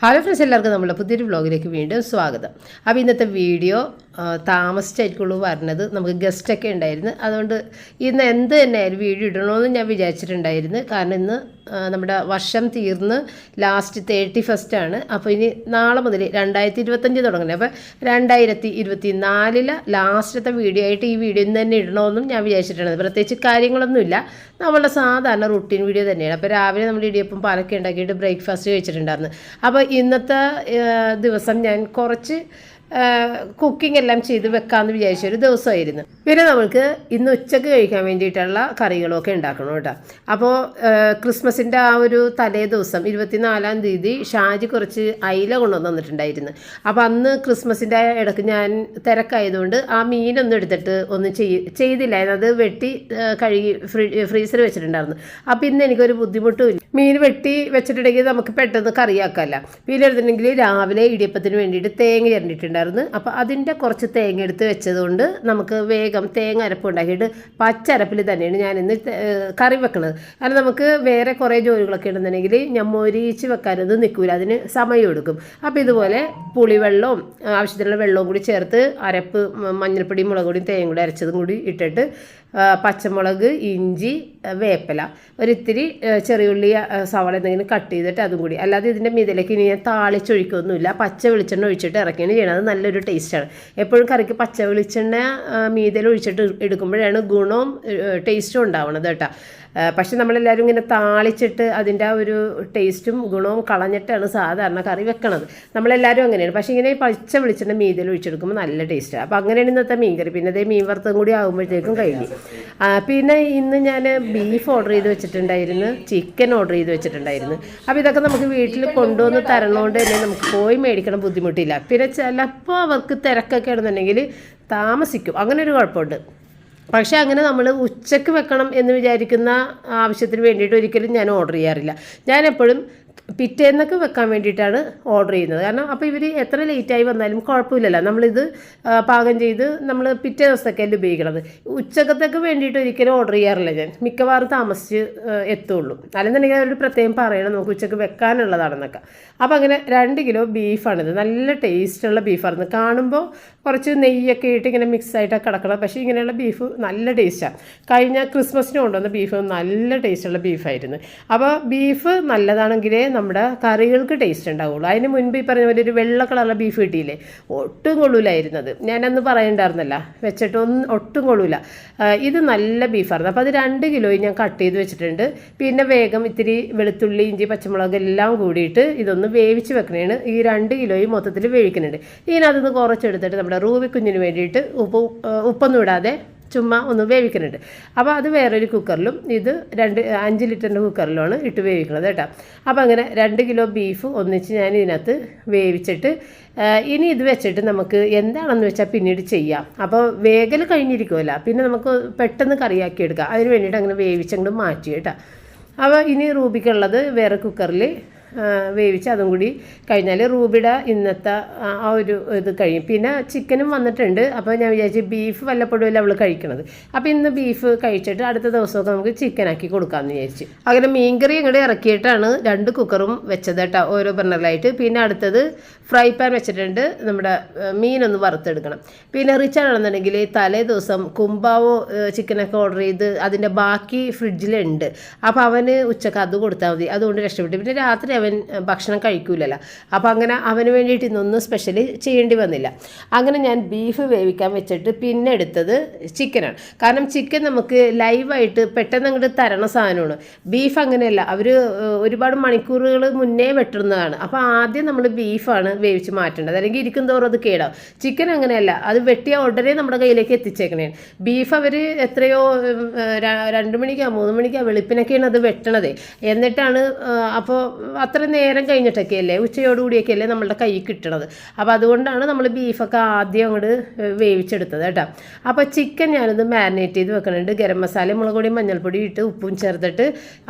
Hello friends, എല്ലാവർക്കും നമ്മുടെ പുതിയൊരു വ്ളോഗിലേക്ക് വീണ്ടും സ്വാഗതം. അപ്പോൾ ഇന്നത്തെ വീഡിയോ താമസിച്ചായിരിക്കുള്ളൂ വരുന്നത്. നമുക്ക് ഗസ്റ്റൊക്കെ ഉണ്ടായിരുന്നു. അതുകൊണ്ട് ഇന്ന് എന്ത് തന്നെയായാലും വീഡിയോ ഇടണമെന്ന് ഞാൻ വിചാരിച്ചിട്ടുണ്ടായിരുന്നു. കാരണം ഇന്ന് നമ്മുടെ വർഷം തീർന്ന് ലാസ്റ്റ് 31st ആണ്. അപ്പോൾ ഇനി നാളെ മുതൽ 2025 തുടങ്ങുന്നത്. അപ്പോൾ 2024 ലാസ്റ്റത്തെ വീഡിയോ ആയിട്ട് ഈ വീഡിയോ ഇന്ന് തന്നെ ഇടണമെന്നും ഞാൻ വിചാരിച്ചിട്ടുണ്ട്. പ്രത്യേകിച്ച് കാര്യങ്ങളൊന്നുമില്ല, നമ്മളുടെ സാധാരണ റുട്ടീൻ വീഡിയോ തന്നെയാണ്. അപ്പോൾ രാവിലെ നമ്മൾ ഇടിയപ്പം പാലൊക്കെ ഉണ്ടാക്കിയിട്ട് ബ്രേക്ക്ഫാസ്റ്റ് കഴിച്ചിട്ടുണ്ടായിരുന്നു. അപ്പോൾ ഇന്നത്തെ ദിവസം ഞാൻ കുറച്ച് കുക്കിംഗ് എല്ലാം ചെയ്ത് വെക്കാമെന്ന് വിചാരിച്ചൊരു ദിവസമായിരുന്നു. പിന്നെ നമുക്ക് ഇന്ന് ഉച്ചക്ക് കഴിക്കാൻ വേണ്ടിയിട്ടുള്ള കറികളൊക്കെ ഉണ്ടാക്കണം കേട്ടോ. അപ്പോൾ ക്രിസ്മസിൻ്റെ ആ ഒരു തലേ ദിവസം 24-ാം തീയതി ഷാജി കുറച്ച് അയില കൊണ്ടുവന്ന് തന്നിട്ടുണ്ടായിരുന്നു. അപ്പോൾ അന്ന് ക്രിസ്മസിൻ്റെ ഇടയ്ക്ക് ഞാൻ തിരക്കായതുകൊണ്ട് ആ മീനൊന്നും എടുത്തിട്ട് ഒന്നും ചെയ്തില്ലായിരുന്നു. അത് വെട്ടി കഴുകി ഫ്രീസർ വെച്ചിട്ടുണ്ടായിരുന്നു. അപ്പോൾ ഇന്ന് എനിക്കൊരു ബുദ്ധിമുട്ടും ഇല്ല. മീൻ വെട്ടി വെച്ചിട്ടുണ്ടെങ്കിൽ നമുക്ക് പെട്ടെന്ന് കറിയാക്കാമല്ല. പിന്നെ എടുത്തിട്ടുണ്ടെങ്കിൽ രാവിലെ ഇടിയപ്പത്തിന് വേണ്ടിയിട്ട് തേങ്ങ ചിരണ്ടിട്ടുണ്ടായിരുന്നു. അപ്പോൾ അതിൻ്റെ കുറച്ച് തേങ്ങ എടുത്ത് വെച്ചതുകൊണ്ട് നമുക്ക് വേഗം തേങ്ങ അരപ്പ് ഉണ്ടാക്കിയിട്ട് പച്ചരപ്പിൽ തന്നെയാണ് ഞാനിന്ന് കറി വെക്കുന്നത്. കാരണം നമുക്ക് വേറെ കുറേ ജോലികളൊക്കെ ഉണ്ടെന്നുണ്ടെങ്കിൽ ഞാൻ മൊരിച്ച് വെക്കാനൊന്നും നിൽക്കില്ല, അതിന് സമയം എടുക്കും. അപ്പോൾ ഇതുപോലെ പുളിവെള്ളവും ആവശ്യത്തിനുള്ള വെള്ളവും കൂടി ചേർത്ത് അരപ്പ് മഞ്ഞൾപ്പൊടി മുളക് പൊടിയും തേങ്ങ കൂടി അരച്ചതും കൂടി ഇട്ടിട്ട് പച്ചമുളക്, ഇഞ്ചി, വേപ്പില, ഒരിത്തിരി ചെറിയുള്ളി, സവാള എന്തെങ്കിലും കട്ട് ചെയ്തിട്ട് അതും കൂടി, അല്ലാതെ ഇതിൻ്റെ മീതിലേക്ക് ഇനി ഞാൻ താളിച്ചൊഴിക്കൊന്നുമില്ല. പച്ച വെളിച്ചെണ്ണ ഒഴിച്ചിട്ട് ഇറക്കിയാണ് ചെയ്യണത്. അത് നല്ലൊരു ടേസ്റ്റാണ്. എപ്പോഴും കറിക്ക് പച്ച വെളിച്ചെണ്ണ മീതിൽ ഒഴിച്ചിട്ട് എടുക്കുമ്പോഴാണ് ഗുണവും ടേസ്റ്റും ഉണ്ടാവണത് കേട്ടോ. പക്ഷെ നമ്മളെല്ലാവരും ഇങ്ങനെ താളിച്ചിട്ട് അതിൻ്റെ ആ ഒരു ടേസ്റ്റും ഗുണവും കളഞ്ഞിട്ടാണ് സാധാരണ കറി വെക്കണത്. നമ്മളെല്ലാവരും അങ്ങനെയാണ്. പക്ഷേ ഇങ്ങനെ പച്ച വെളിച്ചെണ്ണ മീതിൽ ഒഴിച്ചെടുക്കുമ്പോൾ നല്ല ടേസ്റ്റാണ്. അപ്പോൾ അങ്ങനെയാണ് ഇന്നത്തെ മീൻ കറി. പിന്നെ അതേ മീൻ വറുത്തതും കൂടി ആകുമ്പോഴത്തേക്കും കഴിഞ്ഞു. പിന്നെ ഇന്ന് ഞാൻ ബീഫ് ഓർഡർ ചെയ്ത് വെച്ചിട്ടുണ്ടായിരുന്നു, ചിക്കൻ ഓർഡർ ചെയ്ത് വെച്ചിട്ടുണ്ടായിരുന്നു. അപ്പോൾ ഇതൊക്കെ നമുക്ക് വീട്ടിൽ കൊണ്ടുവന്ന് തരണോണ്ട് തന്നെ നമുക്ക് പോയി മേടിക്കണം ബുദ്ധിമുട്ടില്ല. പിന്നെ ചിലപ്പോൾ അവർക്ക് തിരക്കൊക്കെ ആണെന്നുണ്ടെങ്കിൽ താമസിക്കും, അങ്ങനെ ഒരു കുഴപ്പമുണ്ട്. പക്ഷേ അങ്ങനെ നമ്മൾ ഉച്ചയ്ക്ക് വെക്കണം എന്ന് വിചാരിക്കുന്ന ആവശ്യത്തിന് വേണ്ടിയിട്ട് ഒരിക്കലും ഞാൻ ഓർഡർ ചെയ്യാറില്ല. ഞാൻ എപ്പോഴും പിറ്റേന്നൊക്കെ വെക്കാൻ വേണ്ടിയിട്ടാണ് ഓർഡർ ചെയ്യുന്നത്. കാരണം അപ്പോൾ ഇവർ എത്ര ലേറ്റായി വന്നാലും കുഴപ്പമില്ലല്ലോ, നമ്മളിത് പാകം ചെയ്ത് നമ്മൾ പിറ്റേ ദിവസത്തേക്കല്ലേ ഉപയോഗിക്കണത്. ഉച്ചക്കത്തേക്ക് വേണ്ടിയിട്ട് ഒരിക്കലും ഓർഡർ ചെയ്യാറില്ല ഞാൻ, മിക്കവാറും താമസിച്ച് എത്തുള്ളൂ. അല്ലെന്നുണ്ടെങ്കിൽ അവരോട് പ്രത്യേകം പറയണം നമുക്ക് ഉച്ചക്ക് വെക്കാനുള്ളതാണെന്നൊക്കെ. അപ്പോൾ അങ്ങനെ 2 കിലോ ബീഫാണിത്. നല്ല ടേസ്റ്റുള്ള ബീഫായിരുന്നു. കാണുമ്പോൾ കുറച്ച് നെയ്യൊക്കെ ഇട്ട് ഇങ്ങനെ മിക്സായിട്ടൊക്കെ കിടക്കണം. പക്ഷേ ഇങ്ങനെയുള്ള ബീഫ് നല്ല ടേസ്റ്റാണ്. കഴിഞ്ഞ ക്രിസ്മസിന് കൊണ്ടുവന്ന ബീഫ് നല്ല ടേസ്റ്റുള്ള ബീഫായിരുന്നു. അപ്പോൾ ബീഫ് നല്ലതാണെങ്കിലേ നമ്മുടെ കറികൾക്ക് ടേസ്റ്റ് ഉണ്ടാവുള്ളൂ. അതിന് മുൻപ് ഈ പറഞ്ഞ പോലെ ഒരു വെള്ള കളറുള്ള ബീഫ് കിട്ടിയില്ലേ, ഒട്ടും കൊള്ളൂലായിരുന്നത്. ഞാനന്ന് പറയണ്ടായിരുന്നല്ല, വെച്ചിട്ട് ഒട്ടും കൊള്ളൂല. ഇത് നല്ല ബീഫായിരുന്നു. അപ്പോൾ അത് 2 കിലോയും ഞാൻ കട്ട് ചെയ്ത് വെച്ചിട്ടുണ്ട്. പിന്നെ വേഗം ഇത്തിരി വെളുത്തുള്ളി, ഇഞ്ചി, പച്ചമുളക് എല്ലാം കൂടിയിട്ട് ഇതൊന്ന് വേവിച്ച് വെക്കണേണ്. ഈ 2 കിലോയും മൊത്തത്തിൽ വേവിക്കുന്നുണ്ട്. ഇതിനകത്തുനിന്ന് കുറച്ചെടുത്തിട്ട് നമ്മുടെ റൂബി കുഞ്ഞിന് വേണ്ടിയിട്ട് ഉപ്പൊന്നും ഇടാതെ ചുമ്മാ ഒന്ന് വേവിക്കുന്നുണ്ട്. അപ്പോൾ അത് വേറൊരു കുക്കറിലും, ഇത് 5 ലിറ്ററിൻ്റെ കുക്കറിലുമാണ് ഇട്ട് വേവിക്കുന്നത് കേട്ടോ. അപ്പോൾ അങ്ങനെ 2 കിലോ ബീഫ് ഒന്നിച്ച് ഞാൻ ഇതിനകത്ത് വേവിച്ചിട്ട് ഇനി ഇത് വെച്ചിട്ട് നമുക്ക് എന്താണെന്ന് വെച്ചാൽ പിന്നീട് ചെയ്യാം. അപ്പോൾ വേഗൽ കഴിഞ്ഞിരിക്കുമല്ലോ, പിന്നെ നമുക്ക് പെട്ടെന്ന് കറിയാക്കി എടുക്കാം. അതിന് വേണ്ടിയിട്ട് അങ്ങനെ വേവിച്ചങ്ങോട്ട് മാറ്റി കേട്ടോ. അപ്പോൾ ഇനി റൂബിക്കുള്ളത് വേറെ കുക്കറിൽ വേവിച്ച് അതും കൂടി കഴിഞ്ഞാൽ റൂബിയുടെ ഇന്നത്തെ ആ ഒരു ഇത് കഴിയും. പിന്നെ ചിക്കനും വന്നിട്ടുണ്ട്. അപ്പോൾ ഞാൻ വിചാരിച്ചു ബീഫ് വല്ലപ്പോഴും അല്ല അവൾ കഴിക്കണത്. അപ്പോൾ ഇന്ന് ബീഫ് കഴിച്ചിട്ട് അടുത്ത ദിവസമൊക്കെ നമുക്ക് ചിക്കനാക്കി കൊടുക്കാമെന്ന് വിചാരിച്ചു. അങ്ങനെ മീൻകറി ഇങ്ങോട്ട് ഇറക്കിയിട്ടാണ് 2 കുക്കറും വെച്ചത് കേട്ടോ, ഓരോ ബർണറിലായിട്ട്. പിന്നെ അടുത്തത് ഫ്രൈ പാൻ വെച്ചിട്ടുണ്ട്, നമ്മുടെ മീനൊന്ന് വറുത്തെടുക്കണം. പിന്നെ റിച്ചാണെന്നുണ്ടെങ്കിൽ തലേ ദിവസം കുമ്പാവോ ചിക്കനൊക്കെ ഓർഡർ ചെയ്ത് അതിൻ്റെ ബാക്കി ഫ്രിഡ്ജിലുണ്ട്. അപ്പോൾ അവന് ഉച്ചക്ക് അത് കൊടുത്താൽ മതി, അതുകൊണ്ട് രക്ഷപ്പെട്ടു. പിന്നെ രാത്രി അവൻ ഭക്ഷണം കഴിക്കൂലല്ലോ. അപ്പോൾ അങ്ങനെ അവന് വേണ്ടിയിട്ട് ഇന്നൊന്നും സ്പെഷ്യലി ചെയ്യേണ്ടി വന്നില്ല. അങ്ങനെ ഞാൻ ബീഫ് വേവിക്കാൻ വെച്ചിട്ട് പിന്നെ എടുത്തത് ചിക്കനാണ്. കാരണം ചിക്കൻ നമുക്ക് ലൈവായിട്ട് പെട്ടെന്ന് അങ്ങോട്ട് തരണ സാധനമാണ്. ബീഫ് അങ്ങനെയല്ല, അവർ ഒരുപാട് മണിക്കൂറുകൾ മുന്നേ വെട്ടുന്നതാണ്. അപ്പോൾ ആദ്യം നമ്മൾ ബീഫാണ് വേവിച്ച് മാറ്റേണ്ടത്, അല്ലെങ്കിൽ ഇരിക്കും തോറും അത് കേടാവും. ചിക്കൻ അങ്ങനെയല്ല, അത് വെട്ടിയ ഉടനെ നമ്മുടെ കയ്യിലേക്ക് എത്തിച്ചേക്കണേ. ബീഫ് അവർ എത്രയോ 2 മണിക്കോ 3 മണിക്കോ വെളുപ്പിനൊക്കെയാണ് അത് വെട്ടണതേ. എന്നിട്ടാണ് അപ്പോൾ അത്ര നേരം കഴിഞ്ഞിട്ടൊക്കെ അല്ലേ, ഉച്ചയോടുകൂടിയൊക്കെ അല്ലേ നമ്മളുടെ കൈ കിട്ടണത്. അപ്പോൾ അതുകൊണ്ടാണ് നമ്മൾ ബീഫൊക്കെ ആദ്യം അങ്ങോട്ട് വേവിച്ചെടുത്തത് കേട്ടോ. അപ്പോൾ ചിക്കൻ ഞാനത് മാരിനേറ്റ് ചെയ്ത് വെക്കുന്നുണ്ട്. ഗരം മസാല, മുളക് പൊടി, മഞ്ഞൾപ്പൊടി ഇട്ട് ഉപ്പും ചേർത്തിട്ട്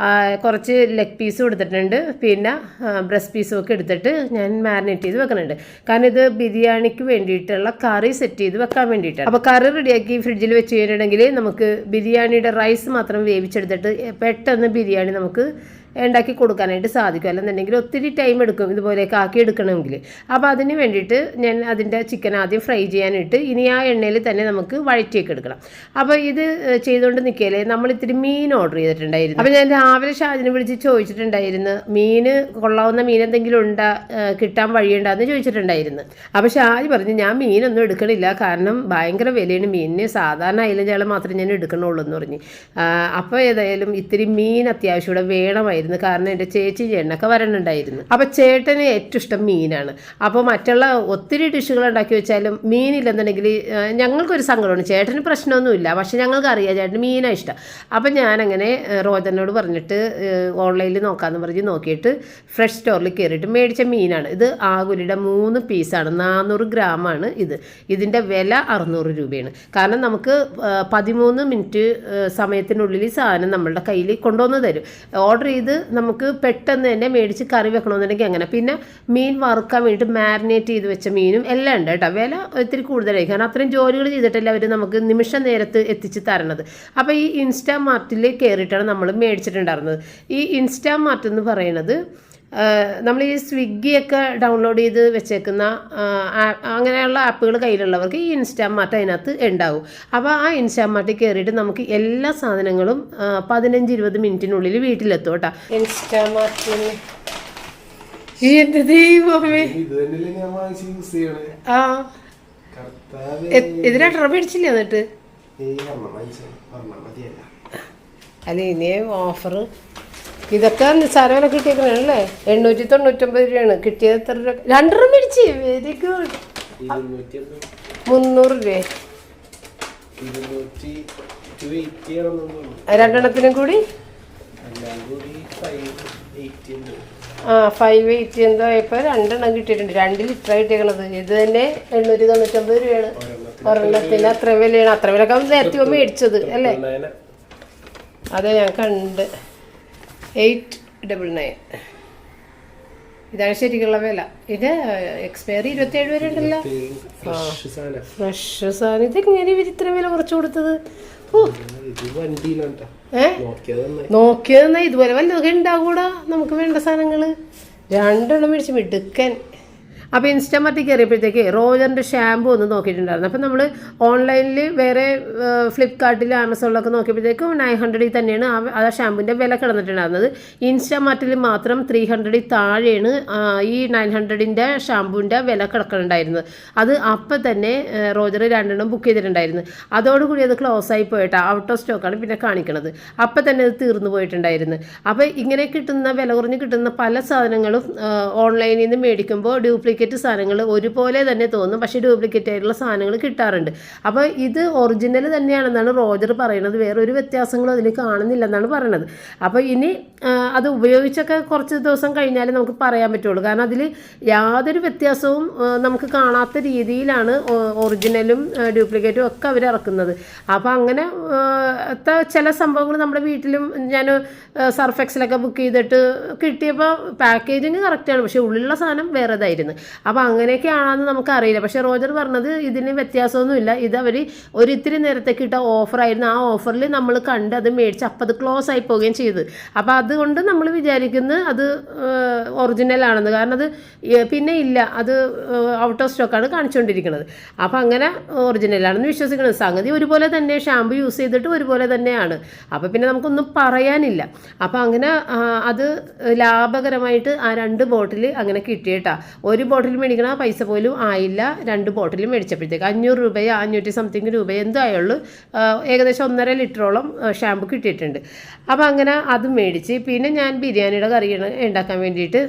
കുറച്ച് ലെഗ് പീസും എടുത്തിട്ടുണ്ട്. പിന്നെ ബ്രസ്റ്റ് പീസും ഒക്കെ എടുത്തിട്ട് ഞാൻ മാരിനേറ്റ് ചെയ്ത് വെക്കുന്നുണ്ട്. കാരണം ഇത് ബിരിയാണിക്ക് വേണ്ടിയിട്ടുള്ള കറി സെറ്റ് ചെയ്ത് വെക്കാൻ വേണ്ടിയിട്ടാണ്. അപ്പോൾ കറി റെഡിയാക്കി ഫ്രിഡ്ജിൽ വെച്ച് കഴിഞ്ഞിട്ടുണ്ടെങ്കിൽ നമുക്ക് ബിരിയാണിയുടെ റൈസ് മാത്രം വേവിച്ചെടുത്തിട്ട് പെട്ടെന്ന് ബിരിയാണി നമുക്ക് ഉണ്ടാക്കി കൊടുക്കാനായിട്ട് സാധിക്കും. അല്ലെന്നുണ്ടെങ്കിൽ ഒത്തിരി ടൈം എടുക്കും ഇതുപോലെയൊക്കെ ആക്കി എടുക്കണമെങ്കിൽ. അപ്പോൾ അതിന് വേണ്ടിയിട്ട് ഞാൻ അതിൻ്റെ ചിക്കൻ ആദ്യം ഫ്രൈ ചെയ്യാനിട്ട് ഇനി ആ എണ്ണയിൽ തന്നെ നമുക്ക് വഴറ്റിയൊക്കെ എടുക്കണം. അപ്പോൾ ഇത് ചെയ്തുകൊണ്ട് നിൽക്കുകയല്ലേ, നമ്മൾ ഇത്തിരി മീൻ ഓർഡർ ചെയ്തിട്ടുണ്ടായിരുന്നു. അപ്പോൾ ഞാൻ രാവിലെ ഷാജിനെ വിളിച്ച് ചോദിച്ചിട്ടുണ്ടായിരുന്നു, മീൻ കൊള്ളാവുന്ന മീൻ എന്തെങ്കിലും കിട്ടാൻ വഴിയുണ്ടാന്ന് ചോദിച്ചിട്ടുണ്ടായിരുന്നു. അപ്പോൾ ഷാജി പറഞ്ഞു, ഞാൻ മീനൊന്നും എടുക്കണില്ല, കാരണം ഭയങ്കര വിലയാണ് മീനിന്, സാധാരണ അയിലജാള മാത്രമേ ഞാൻ എടുക്കണുള്ളൂ എന്ന് പറഞ്ഞു. അപ്പോൾ ഏതായാലും ഇത്തിരി മീൻ അത്യാവശ്യം ഇവിടെ വേണമായിരുന്നു, കാരണം എൻ്റെ ചേച്ചി ചേട്ടനൊക്കെ വരണുണ്ടായിരുന്നു. അപ്പോൾ ചേട്ടന് ഏറ്റവും ഇഷ്ടം മീനാണ്. അപ്പോൾ മറ്റുള്ള ഒത്തിരി ഡിഷുകൾ ഉണ്ടാക്കി വെച്ചാലും മീനില്ലെന്നുണ്ടെങ്കിൽ ഞങ്ങൾക്കൊരു സങ്കടമാണ്. ചേട്ടന് പ്രശ്നമൊന്നുമില്ല, പക്ഷെ ഞങ്ങൾക്ക് അറിയാം ചേട്ടന് മീനാണ് ഇഷ്ടം. അപ്പം ഞാനങ്ങനെ റോജനോട് പറഞ്ഞിട്ട് ഓൺലൈനിൽ നോക്കാമെന്ന് പറഞ്ഞ് നോക്കിയിട്ട് ഫ്രഷ് സ്റ്റോറിൽ കയറിയിട്ട് മേടിച്ച മീനാണ് ഇത്. ആകുലിയുടെ 3 പീസാണ്, 400 ഗ്രാമാണ് ഇത്. ഇതിൻ്റെ വില 600 രൂപയാണ്. കാരണം നമുക്ക് 13 മിനിറ്റ് സമയത്തിനുള്ളിൽ സാധനം നമ്മളുടെ കയ്യിൽ കൊണ്ടുവന്ന് തരും. ഓർഡർ ചെയ്ത് നമുക്ക് പെട്ടെന്ന് തന്നെ മേടിച്ച് കറി വെക്കണമെന്നുണ്ടെങ്കിൽ അങ്ങനെ. പിന്നെ മീൻ വറുക്കാൻ വേണ്ടിയിട്ട് മാരിനേറ്റ് ചെയ്ത് വെച്ച മീനും എല്ലാം ഉണ്ട് കേട്ടോ. വില ഒത്തിരി കൂടുതലായി, കാരണം അത്രയും ജോലികൾ ചെയ്തിട്ടല്ല അവർ നമുക്ക് നിമിഷ നേരത്ത് എത്തിച്ച് തരണത്. അപ്പോൾ ഈ ഇൻസ്റ്റാമാർട്ടിൽ കയറിയിട്ടാണ് നമ്മൾ മേടിച്ചിട്ടുണ്ടായിരുന്നത്. ഈ ഇൻസ്റ്റാമാർട്ട് എന്ന് പറയുന്നത് നമ്മൾ ഈ സ്വിഗ്ഗിയൊക്കെ ഡൗൺലോഡ് ചെയ്ത് വെച്ചേക്കുന്ന അങ്ങനെയുള്ള ആപ്പുകൾ കയ്യിലുള്ളവർക്ക് ഈ ഇൻസ്റ്റാമാർട്ട് അതിനകത്ത് ഉണ്ടാവും. അപ്പോൾ ആ ഇൻസ്റ്റാമാർട്ടിൽ കയറിയിട്ട് നമുക്ക് എല്ലാ സാധനങ്ങളും 15-20 മിനിറ്റിനുള്ളിൽ വീട്ടിലെത്തും കേട്ടോ. ഇൻസ്റ്റാമാർട്ടിൽ എൻ്റെ ദൈവമേ, ആ ഇതിനെ ട്രബ് അടിച്ചില്ല എന്നിട്ട് അല്ല ഇനി ഓഫർ ഇതൊക്കെ നിസ്സാരവരെ കിട്ടിയേക്കണല്ലേ. 899 രൂപയാണ് കിട്ടിയത്. എത്ര രൂപ? 2 മേടിച്ച്. Very good. 300 രൂപ 2 കൂടി 580 എന്തോ ആയപ്പോൾ 2 കിട്ടിയിട്ടുണ്ട്. 2 ലിറ്റർ കിട്ടിയേക്കണത്. ഇത് തന്നെ 899 രൂപയാണ് ഒരെണ്ണത്തിന്. അത്ര വിലയാണ്. അത്ര വിലക്ക് നേരത്തെ മേടിച്ചത് അല്ലേ? അതെ, ഞാൻ കണ്ട് 899. ഇതാണ് ശരിക്കുള്ള വില. ഇത് എക്സ്പയറി 27 വരെ ഉണ്ടല്ലോ. ഫ്രഷ് സാധനം. ഇതെങ്ങനെ ഇവർ ഇത്ര വില കുറച്ച് കൊടുത്തത്? നോക്കിയതെന്നാ ഇതുപോലെ വല്ലതൊക്കെ ഉണ്ടാകൂടാ നമുക്ക് വേണ്ട സാധനങ്ങൾ. 2 മേടിച്ച് മിടുക്കൻ. അപ്പോൾ ഇൻസ്റ്റാമാർട്ടിൽ കയറിയപ്പോഴത്തേക്ക് റോജറിൻ്റെ ഷാമ്പു ഒന്ന് നോക്കിയിട്ടുണ്ടായിരുന്നു. അപ്പോൾ നമ്മൾ ഓൺലൈനിൽ വേറെ ഫ്ലിപ്കാർട്ടിൽ ആമസോണിലൊക്കെ നോക്കിയപ്പോഴത്തേക്കും 900 തന്നെയാണ് ആ ഷാമ്പുവിൻ്റെ വില കിടന്നിട്ടുണ്ടായിരുന്നത്. ഇൻസ്റ്റാമാർട്ടിൽ മാത്രം 300 താഴെയാണ് ഈ 900ൻ്റെ ഷാമ്പുവിൻ്റെ വില കിടക്കുന്നുണ്ടായിരുന്നത്. അത് അപ്പം തന്നെ റോജർ 2 ബുക്ക് ചെയ്തിട്ടുണ്ടായിരുന്നു. അതോടുകൂടി അത് ക്ലോസ് ആയി പോയിട്ടാണ്, ഔട്ട് ഓഫ് സ്റ്റോക്കാണ് പിന്നെ കാണിക്കണത്. അപ്പം തന്നെ അത് തീർന്നു പോയിട്ടുണ്ടായിരുന്നു. അപ്പോൾ ഇങ്ങനെ കിട്ടുന്ന വില കുറഞ്ഞ് കിട്ടുന്ന പല സാധനങ്ങളും ഓൺലൈനിൽ നിന്ന് മേടിക്കുമ്പോൾ ഡ്യൂപ്ലിക്കേറ്റ് സാധനങ്ങൾ ഒരുപോലെ തന്നെ തോന്നും, പക്ഷേ ഡ്യൂപ്ലിക്കേറ്റ് ആയിട്ടുള്ള സാധനങ്ങൾ കിട്ടാറുണ്ട്. അപ്പോൾ ഇത് ഒറിജിനൽ തന്നെയാണെന്നാണ് റോജർ പറയുന്നത്. വേറൊരു വ്യത്യാസങ്ങളും അതിൽ കാണുന്നില്ലെന്നാണ് പറയുന്നത്. അപ്പോൾ ഇനി അത് ഉപയോഗിച്ചൊക്കെ കുറച്ച് ദിവസം കഴിഞ്ഞാൽ നമുക്ക് പറയാൻ പറ്റുള്ളൂ, കാരണം അതിൽ യാതൊരു വ്യത്യാസവും നമുക്ക് കാണാത്ത രീതിയിലാണ് ഒറിജിനലും ഡ്യൂപ്ലിക്കേറ്റും ഒക്കെ അവർ ഇറക്കുന്നത്. അപ്പോൾ അങ്ങനെ ചില സംഭവങ്ങൾ നമ്മുടെ വീട്ടിലും ഞാൻ സർഫെക്സിലൊക്കെ ബുക്ക് ചെയ്തിട്ട് കിട്ടിയപ്പോൾ പാക്കേജിങ് കറക്റ്റാണ്, പക്ഷേ ഉള്ളിലുള്ള സാധനം വേറെതായിരുന്നു. അപ്പോൾ അങ്ങനെയൊക്കെയാണെന്ന് നമുക്കറിയില്ല. പക്ഷേ റോജർ പറഞ്ഞത് ഇതിന് വ്യത്യാസമൊന്നുമില്ല, ഇത് അവർ ഒരിത്തിരി നേരത്തേക്ക് ഇട്ട ഓഫറായിരുന്നു. ആ ഓഫറിൽ നമ്മൾ കണ്ട് അത് മേടിച്ച് അപ്പം അത് ക്ലോസ് ആയി പോവുകയും ചെയ്തു. അപ്പോൾ അതുകൊണ്ട് നമ്മൾ വിചാരിക്കുന്നത് അത് ഒറിജിനലാണെന്ന്, കാരണം അത് പിന്നെ ഇല്ല, അത് ഔട്ട് ഓഫ് സ്റ്റോക്കാണ് കാണിച്ചുകൊണ്ടിരിക്കുന്നത്. അപ്പോൾ അങ്ങനെ ഒറിജിനലാണെന്ന് വിശ്വസിക്കുന്നത്. സംഗതി ഒരുപോലെ തന്നെ, ഷാമ്പു യൂസ് ചെയ്തിട്ട് ഒരുപോലെ തന്നെയാണ്. അപ്പോൾ പിന്നെ നമുക്കൊന്നും പറയാനില്ല. അപ്പോൾ അങ്ങനെ അത് ലാഭകരമായിട്ട് ആ 2 ബോട്ടിൽ അങ്ങനെ കിട്ടിയിട്ടാ. ഒരു ബോട്ടിൽ മേടിക്കണ പൈസ പോലും ആയില്ല. 2 ബോട്ടിൽ മേടിച്ചപ്പോഴത്തേക്ക് 500 രൂപയോ 500 സംതിങ് രൂപ എന്തോ ആയുള്ളൂ. ഏകദേശം 1.5 ലിറ്ററോളം ഷാമ്പു കിട്ടിയിട്ടുണ്ട്. അപ്പോൾ അങ്ങനെ അത് മേടിച്ച് പിന്നെ ഞാൻ ബിരിയാണിയുടെ കറി ഉണ്ടാക്കാൻ വേണ്ടിയിട്ട്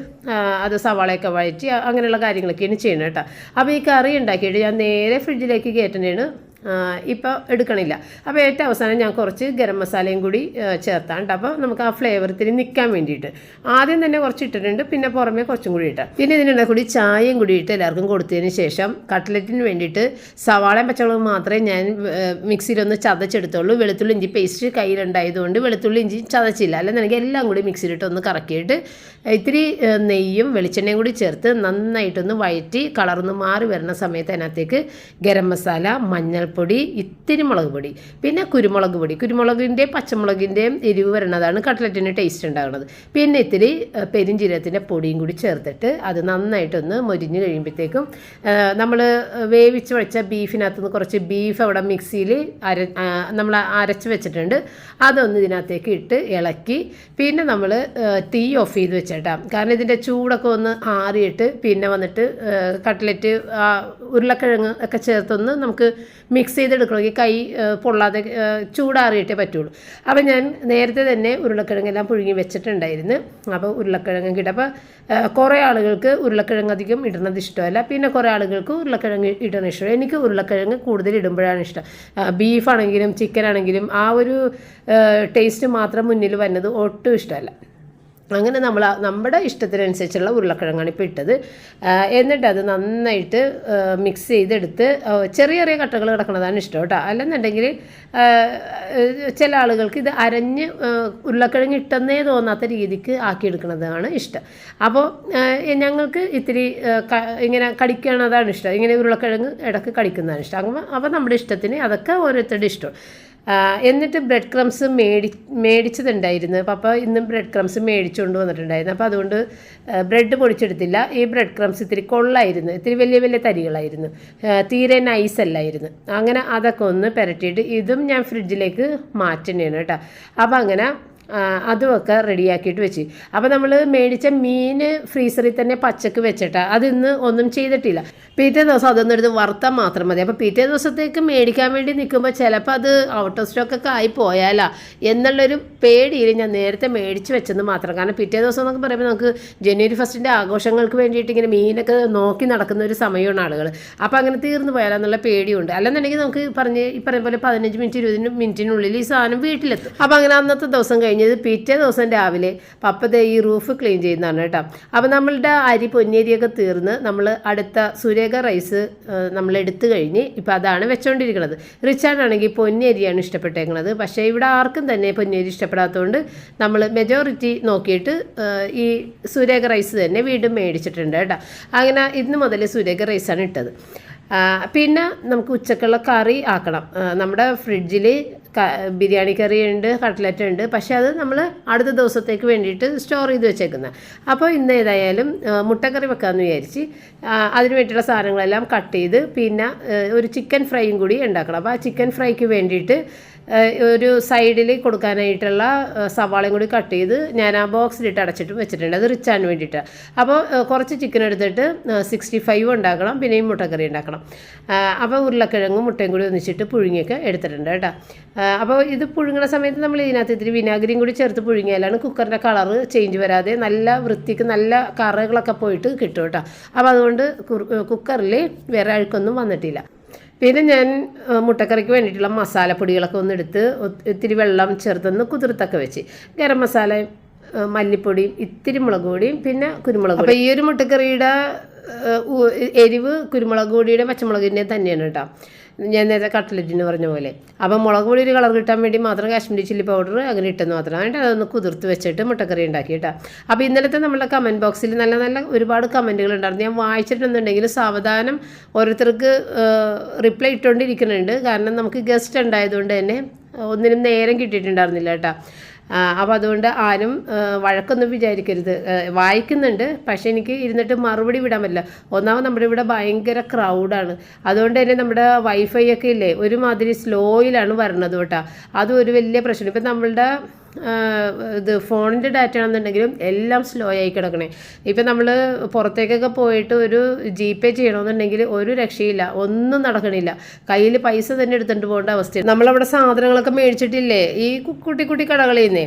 അത് സവാളയൊക്കെ വഴറ്റി അങ്ങനെയുള്ള കാര്യങ്ങളൊക്കെയാണ് ചെയ്യുന്നത് കേട്ടോ. അപ്പോൾ ഈ കറി ഉണ്ടാക്കിയിട്ട് ഞാൻ നേരെ ഫ്രിഡ്ജിലേക്ക് കയറ്റുന്നതാണ്. ഇപ്പോൾ എടുക്കണില്ല. അപ്പോൾ ഏറ്റവും അവസാനം ഞാൻ കുറച്ച് ഗരം മസാലയും കൂടി ചേർത്താണ്. അപ്പോൾ നമുക്ക് ആ ഫ്ലേവർ ഇത്തിരി നിൽക്കാൻ വേണ്ടിയിട്ട് ആദ്യം തന്നെ കുറച്ച് ഇട്ടിട്ടുണ്ട്, പിന്നെ പുറമേ കുറച്ചും കൂടി ഇട്ടാൽ. പിന്നെ ഇതിനുള്ള കൂടി ചായയും കൂടി ഇട്ട് എല്ലാവർക്കും കൊടുത്തതിന് ശേഷം കട്ട്ലറ്റിന് വേണ്ടിയിട്ട് സവാളയും പച്ചമുളകും മാത്രമേ ഞാൻ മിക്സിയിലൊന്ന് ചതച്ചെടുത്തുള്ളൂ. വെളുത്തുള്ളി ഇഞ്ചി പേസ്റ്റ് കയ്യിലുണ്ടായതുകൊണ്ട് വെളുത്തുള്ളി ഇഞ്ചി ചതച്ചില്ല, അല്ലെന്നുണ്ടെങ്കിൽ എല്ലാം കൂടി മിക്സിയിലിട്ട് ഒന്ന് കറക്കിയിട്ട് ഇത്തിരി നെയ്യും വെളിച്ചെണ്ണയും കൂടി ചേർത്ത് നന്നായിട്ടൊന്ന് വഴറ്റി കളറൊന്ന് മാറി വരുന്ന സമയത്ത് അതിനകത്തേക്ക് ഗരം മസാല, മഞ്ഞൾ മഞ്ഞൾപ്പൊടി, ഇത്തിരി മുളക് പൊടി, പിന്നെ കുരുമുളക് പൊടി. കുരുമുളകിൻ്റെയും പച്ചമുളകിൻ്റെയും എരിവ് വരുന്നതാണ് കട്ട്ലറ്റിന് ടേസ്റ്റ് ഉണ്ടാകുന്നത്. പിന്നെ ഇത്തിരി പെരിഞ്ജീരകത്തിൻ്റെ പൊടിയും കൂടി ചേർത്തിട്ട് അത് നന്നായിട്ടൊന്ന് മൊരിഞ്ഞ് കഴിയുമ്പോഴത്തേക്കും നമ്മൾ വേവിച്ച് വെച്ച ബീഫിനകത്തുനിന്ന് കുറച്ച് ബീഫ് അവിടെ മിക്സിയിൽ നമ്മൾ അരച്ച് വെച്ചിട്ടുണ്ട്. അതൊന്ന് ഇതിനകത്തേക്ക് ഇട്ട് ഇളക്കി പിന്നെ നമ്മൾ തീ ഓഫ് ചെയ്ത് വെച്ചേട്ടാം. കാരണം ഇതിൻ്റെ ചൂടൊക്കെ ഒന്ന് ആറിയിട്ട് പിന്നെ വന്നിട്ട് കട്ട്ലറ്റ് ഉരുളക്കിഴങ്ങ് ഒക്കെ ചേർത്തൊന്ന് നമുക്ക് മിക്സ് ചെയ്തെടുക്കണമെങ്കിൽ കൈ പൊള്ളാതെ ചൂടാറിയിട്ടേ പറ്റുള്ളൂ. അപ്പോൾ ഞാൻ നേരത്തെ തന്നെ ഉരുളക്കിഴങ്ങെല്ലാം പുഴുങ്ങി വെച്ചിട്ടുണ്ടായിരുന്നു. അപ്പോൾ ഉരുളക്കിഴങ്ങ് കിട്ടും. അപ്പോൾ കുറേ ആളുകൾക്ക് ഉരുളക്കിഴങ്ങ് അധികം ഇടുന്നത് ഇഷ്ടമല്ല, പിന്നെ കുറേ ആളുകൾക്ക് ഉരുളക്കിഴങ്ങ് ഇടുന്നത് ഇഷ്ടം. എനിക്ക് ഉരുളക്കിഴങ്ങ് കൂടുതൽ ഇടുമ്പോഴാണ് ഇഷ്ടം. ബീഫാണെങ്കിലും ചിക്കൻ ആണെങ്കിലും ആ ഒരു ടേസ്റ്റ് മാത്രം മുന്നിൽ വരുന്നത് ഒട്ടും ഇഷ്ടമല്ല. അങ്ങനെ നമ്മൾ നമ്മുടെ ഇഷ്ടത്തിനനുസരിച്ചുള്ള ഉരുളക്കിഴങ്ങാണ് ഇപ്പോൾ ഇട്ടത്. എന്നിട്ട് അത് നന്നായിട്ട് മിക്സ് ചെയ്തെടുത്ത് ചെറിയ ചെറിയ കട്ടകൾ കിടക്കുന്നതാണ് ഇഷ്ടം കേട്ടോ. അല്ലെന്നുണ്ടെങ്കിൽ ചില ആളുകൾക്ക് ഇത് അരഞ്ഞ് ഉരുളക്കിഴങ്ങ് ഇട്ടെന്നേ തോന്നാത്ത രീതിക്ക് ആക്കിയെടുക്കുന്നതാണ് ഇഷ്ടം. അപ്പോൾ ഞങ്ങൾക്ക് ഇത്തിരി ഇങ്ങനെ കടിക്കണതാണ് ഇഷ്ടം. ഇങ്ങനെ ഉരുളക്കിഴങ്ങ് ഇടയ്ക്ക് കടിക്കുന്നതാണ് ഇഷ്ടം. അപ്പോൾ നമ്മുടെ ഇഷ്ടത്തിന് അതൊക്കെ ഓരോരുത്തരുടെ ഇഷ്ടം. എന്നിട്ട് ബ്രെഡ് ക്രംസ് മേടിച്ചതുണ്ടായിരുന്നു. പപ്പ ഇന്നും ബ്രെഡ് ക്രംസ് മേടിച്ചുകൊണ്ട് വന്നിട്ടുണ്ടായിരുന്നു. അപ്പോൾ അതുകൊണ്ട് ബ്രെഡ് പൊടിച്ചെടുത്തില്ല. ഈ ബ്രെഡ് ക്രംസ് ഇത്തിരി കൊള്ളായിരുന്നു, ഇത്തിരി വലിയ വലിയ തരികളായിരുന്നു, തീരെ നൈസല്ലായിരുന്നു. അങ്ങനെ അതൊക്കെ ഒന്ന് പുരട്ടിയിട്ട് ഇതും ഞാൻ ഫ്രിഡ്ജിലേക്ക് മാറ്റുന്നതാണ് കേട്ടോ. അപ്പോൾ അങ്ങനെ അതുമൊക്കെ റെഡിയാക്കിയിട്ട് വെച്ച്. അപ്പോൾ നമ്മൾ മേടിച്ച മീൻ ഫ്രീസറിൽ തന്നെ പച്ചക്ക് വെച്ചിട്ടാണ്. അതിന്ന് ഒന്നും ചെയ്തിട്ടില്ല. പിറ്റേ ദിവസം അതൊന്നും എടുത്ത് വറുത്താൽ മാത്രം മതി. അപ്പോൾ പിറ്റേ ദിവസത്തേക്ക് മേടിക്കാൻ വേണ്ടി നിൽക്കുമ്പോൾ ചിലപ്പോൾ അത് ഔട്ട് ഓഫ് സ്റ്റോക്കൊക്കെ ആയി പോയാലാ എന്നുള്ളൊരു പേടിയിൽ ഞാൻ നേരത്തെ മേടിച്ച് വെച്ചെന്ന് മാത്രം. കാരണം പിറ്റേ ദിവസം എന്നൊക്കെ പറയുമ്പോൾ നമുക്ക് ജനുവരി 1 ആഘോഷങ്ങൾക്ക് വേണ്ടിയിട്ട് ഇങ്ങനെ മീനൊക്കെ നോക്കി നടക്കുന്ന ഒരു സമയമാണ് ആളുകൾ. അപ്പോൾ അങ്ങനെ തീർന്നു പോയാലെന്നുള്ള പേടിയുണ്ട്. അല്ലെന്നുണ്ടെങ്കിൽ നമുക്ക് ഈ പറഞ്ഞ പോലെ 15 മിനിറ്റ് 20 മിനിറ്റിനുള്ളിൽ ഈ സാധനം വീട്ടിലെത്തും. അപ്പോൾ അങ്ങനെ അന്നത്തെ ദിവസം കഴിഞ്ഞത് പിറ്റേ ദിവസം രാവിലെ പപ്പ ഈ റൂഫ് ക്ലീൻ ചെയ്യുന്നതാണ് കേട്ടോ. അപ്പോൾ നമ്മളുടെ പൊന്നിയരിയൊക്കെ തീർന്ന് നമ്മൾ അടുത്ത സുരേഖ റൈസ് നമ്മൾ എടുത്തു കഴിഞ്ഞ് ഇപ്പോൾ അതാണ് വെച്ചുകൊണ്ടിരിക്കുന്നത്. റിച്ചാർഡാണെങ്കിൽ പൊന്നിയരിയാണ് ഇഷ്ടപ്പെട്ടേക്കുന്നത്. പക്ഷേ ഇവിടെ ആർക്കും തന്നെ പൊന്നിയരി ഇഷ്ടപ്പെടാത്തതുകൊണ്ട് നമ്മൾ മെജോറിറ്റി നോക്കിയിട്ട് ഈ സുരേഖ റൈസ് തന്നെ വീണ്ടും മേടിച്ചിട്ടുണ്ട് കേട്ടോ. അങ്ങനെ ഇന്ന് മുതൽ സുരേഖ റൈസാണ് ഇട്ടത്. പിന്നെ നമുക്ക് ഉച്ചക്കുള്ള കറി ആക്കണം. നമ്മുടെ ഫ്രിഡ്ജിൽ ബിരിയാണി കറി ഉണ്ട്, കട്ട്ലറ്റ് ഉണ്ട്. പക്ഷേ അത് നമ്മൾ അടുത്ത ദിവസത്തേക്ക് വേണ്ടിയിട്ട് സ്റ്റോർ ചെയ്ത് വെച്ചേക്കുന്നത്. അപ്പോൾ ഇന്ന് ഏതായാലും മുട്ടക്കറി വെക്കാമെന്ന് വിചാരിച്ച് അതിന് വേണ്ടിയിട്ടുള്ള സാധനങ്ങളെല്ലാം കട്ട് ചെയ്ത് പിന്നെ ഒരു ചിക്കൻ ഫ്രൈയും കൂടി ഉണ്ടാക്കണം. അപ്പോൾ ആ ചിക്കൻ ഫ്രൈക്ക് വേണ്ടിയിട്ട് ഒരു സൈഡിൽ കൊടുക്കാനായിട്ടുള്ള സവാളയും കൂടി കട്ട് ചെയ്ത് ഞാൻ ആ ബോക്സിലിട്ട് അടച്ചിട്ട് വെച്ചിട്ടുണ്ട്. അത് റിച്ചാൻ വേണ്ടിയിട്ട്. അപ്പോൾ കുറച്ച് ചിക്കൻ എടുത്തിട്ട് 65 ഉണ്ടാക്കണം, പിന്നെയും മുട്ടക്കറി ഉണ്ടാക്കണം. അപ്പോൾ ഉരുളക്കിഴങ്ങും മുട്ടയും കൂടി ഒന്നിച്ചിട്ട് പുഴുങ്ങിയൊക്കെ എടുത്തിട്ടുണ്ട് കേട്ടോ. അപ്പോൾ ഇത് പുഴുങ്ങുന്ന സമയത്ത് നമ്മൾ ഇതിനകത്ത് ഇത്തിരി വിനാഗിരിയും കൂടി ചേർത്ത് പുഴുങ്ങിയാലാണ് കുക്കറിൻ്റെ കളറ് ചേഞ്ച് വരാതെ നല്ല വൃത്തിക്ക് നല്ല കറകളൊക്കെ പോയിട്ട് കിട്ടും കേട്ടോ. അപ്പോൾ അതുകൊണ്ട് കുക്കറിൽ വേറെ അഴുക്കൊന്നും വന്നിട്ടില്ല. പിന്നെ ഞാൻ മുട്ടക്കറിക്ക് വേണ്ടിയിട്ടുള്ള മസാലപ്പൊടികളൊക്കെ ഒന്ന് എടുത്ത് ഇത്തിരി വെള്ളം ചേർത്തൊന്ന് കുതിർത്തൊക്കെ വെച്ച് ഗരം മസാലയും മല്ലിപ്പൊടിയും ഇത്തിരി മുളക് പൊടിയും പിന്നെ കുരുമുളക് പൊടി. അപ്പോൾ ഈ ഒരു മുട്ടക്കറിയുടെ എരിവ് കുരുമുളക് പൊടിയുടെ പച്ചമുളകിൻ്റെ തന്നെയാണ് കേട്ടോ. ഞാൻ നേരത്തെ കട്ട്ലറ്റിന് പറഞ്ഞ പോലെ. അപ്പം മുളക് പൊടി ഒരു കളർ കിട്ടാൻ വേണ്ടി മാത്രം കാശ്മീരി ചില്ലി പൗഡർ അങ്ങനെ ഇട്ടെന്ന് മാത്രം. എന്നിട്ട് അതൊന്ന് കുതിർത്ത് വെച്ചിട്ട് മുട്ടക്കറി ഉണ്ടാക്കി കേട്ടോ. അപ്പോൾ ഇന്നലത്തെ നമ്മളുടെ കമൻറ്റ് ബോക്സിൽ നല്ല നല്ല ഒരുപാട് കമൻറ്റുകൾ ഉണ്ടായിരുന്നു. ഞാൻ വായിച്ചിട്ടുണ്ടെങ്കിൽ സാവധാനം ഓരോരുത്തർക്ക് റിപ്ലൈ ഇട്ടുകൊണ്ടിരിക്കുന്നുണ്ട്. കാരണം നമുക്ക് ഗസ്റ്റ് ഉണ്ടായതുകൊണ്ട് തന്നെ ഒന്നിനും നേരം കിട്ടിയിട്ടുണ്ടായിരുന്നില്ല കേട്ടോ. അപ്പോൾ അതുകൊണ്ട് ആരും വഴക്കൊന്നും വിചാരിക്കരുത്. വായിക്കുന്നുണ്ട്, പക്ഷേ എനിക്ക് ഇരുന്നിട്ട് മറുപടി വിടാൻ പറ്റില്ല. ഒന്നാമത് നമ്മുടെ ഇവിടെ ഭയങ്കര ക്രൗഡാണ്. അതുകൊണ്ട് തന്നെ നമ്മുടെ വൈഫൈ ഒക്കെ ഇല്ലേ ഒരുമാതിരി സ്ലോയിലാണ് വരണത് കേട്ടോ. അതും ഒരു വലിയ പ്രശ്നം. ഇപ്പം നമ്മളുടെ ഇത് ഫോണിൻ്റെ ഡാറ്റ ആണെന്നുണ്ടെങ്കിലും എല്ലാം സ്ലോ ആയി കിടക്കണേ. ഇപ്പം നമ്മൾ പുറത്തേക്കൊക്കെ പോയിട്ട് ഒരു GPay ചെയ്യണമെന്നുണ്ടെങ്കിൽ ഒരു രക്ഷയില്ല, ഒന്നും നടക്കണില്ല. കയ്യിൽ പൈസ തന്നെ എടുത്തുകൊണ്ട് പോകേണ്ട അവസ്ഥയാണ്. നമ്മളവിടെ സാധനങ്ങളൊക്കെ മേടിച്ചിട്ടില്ലേ, ഈ കുട്ടി കുട്ടി കടകളിൽ നിന്നേ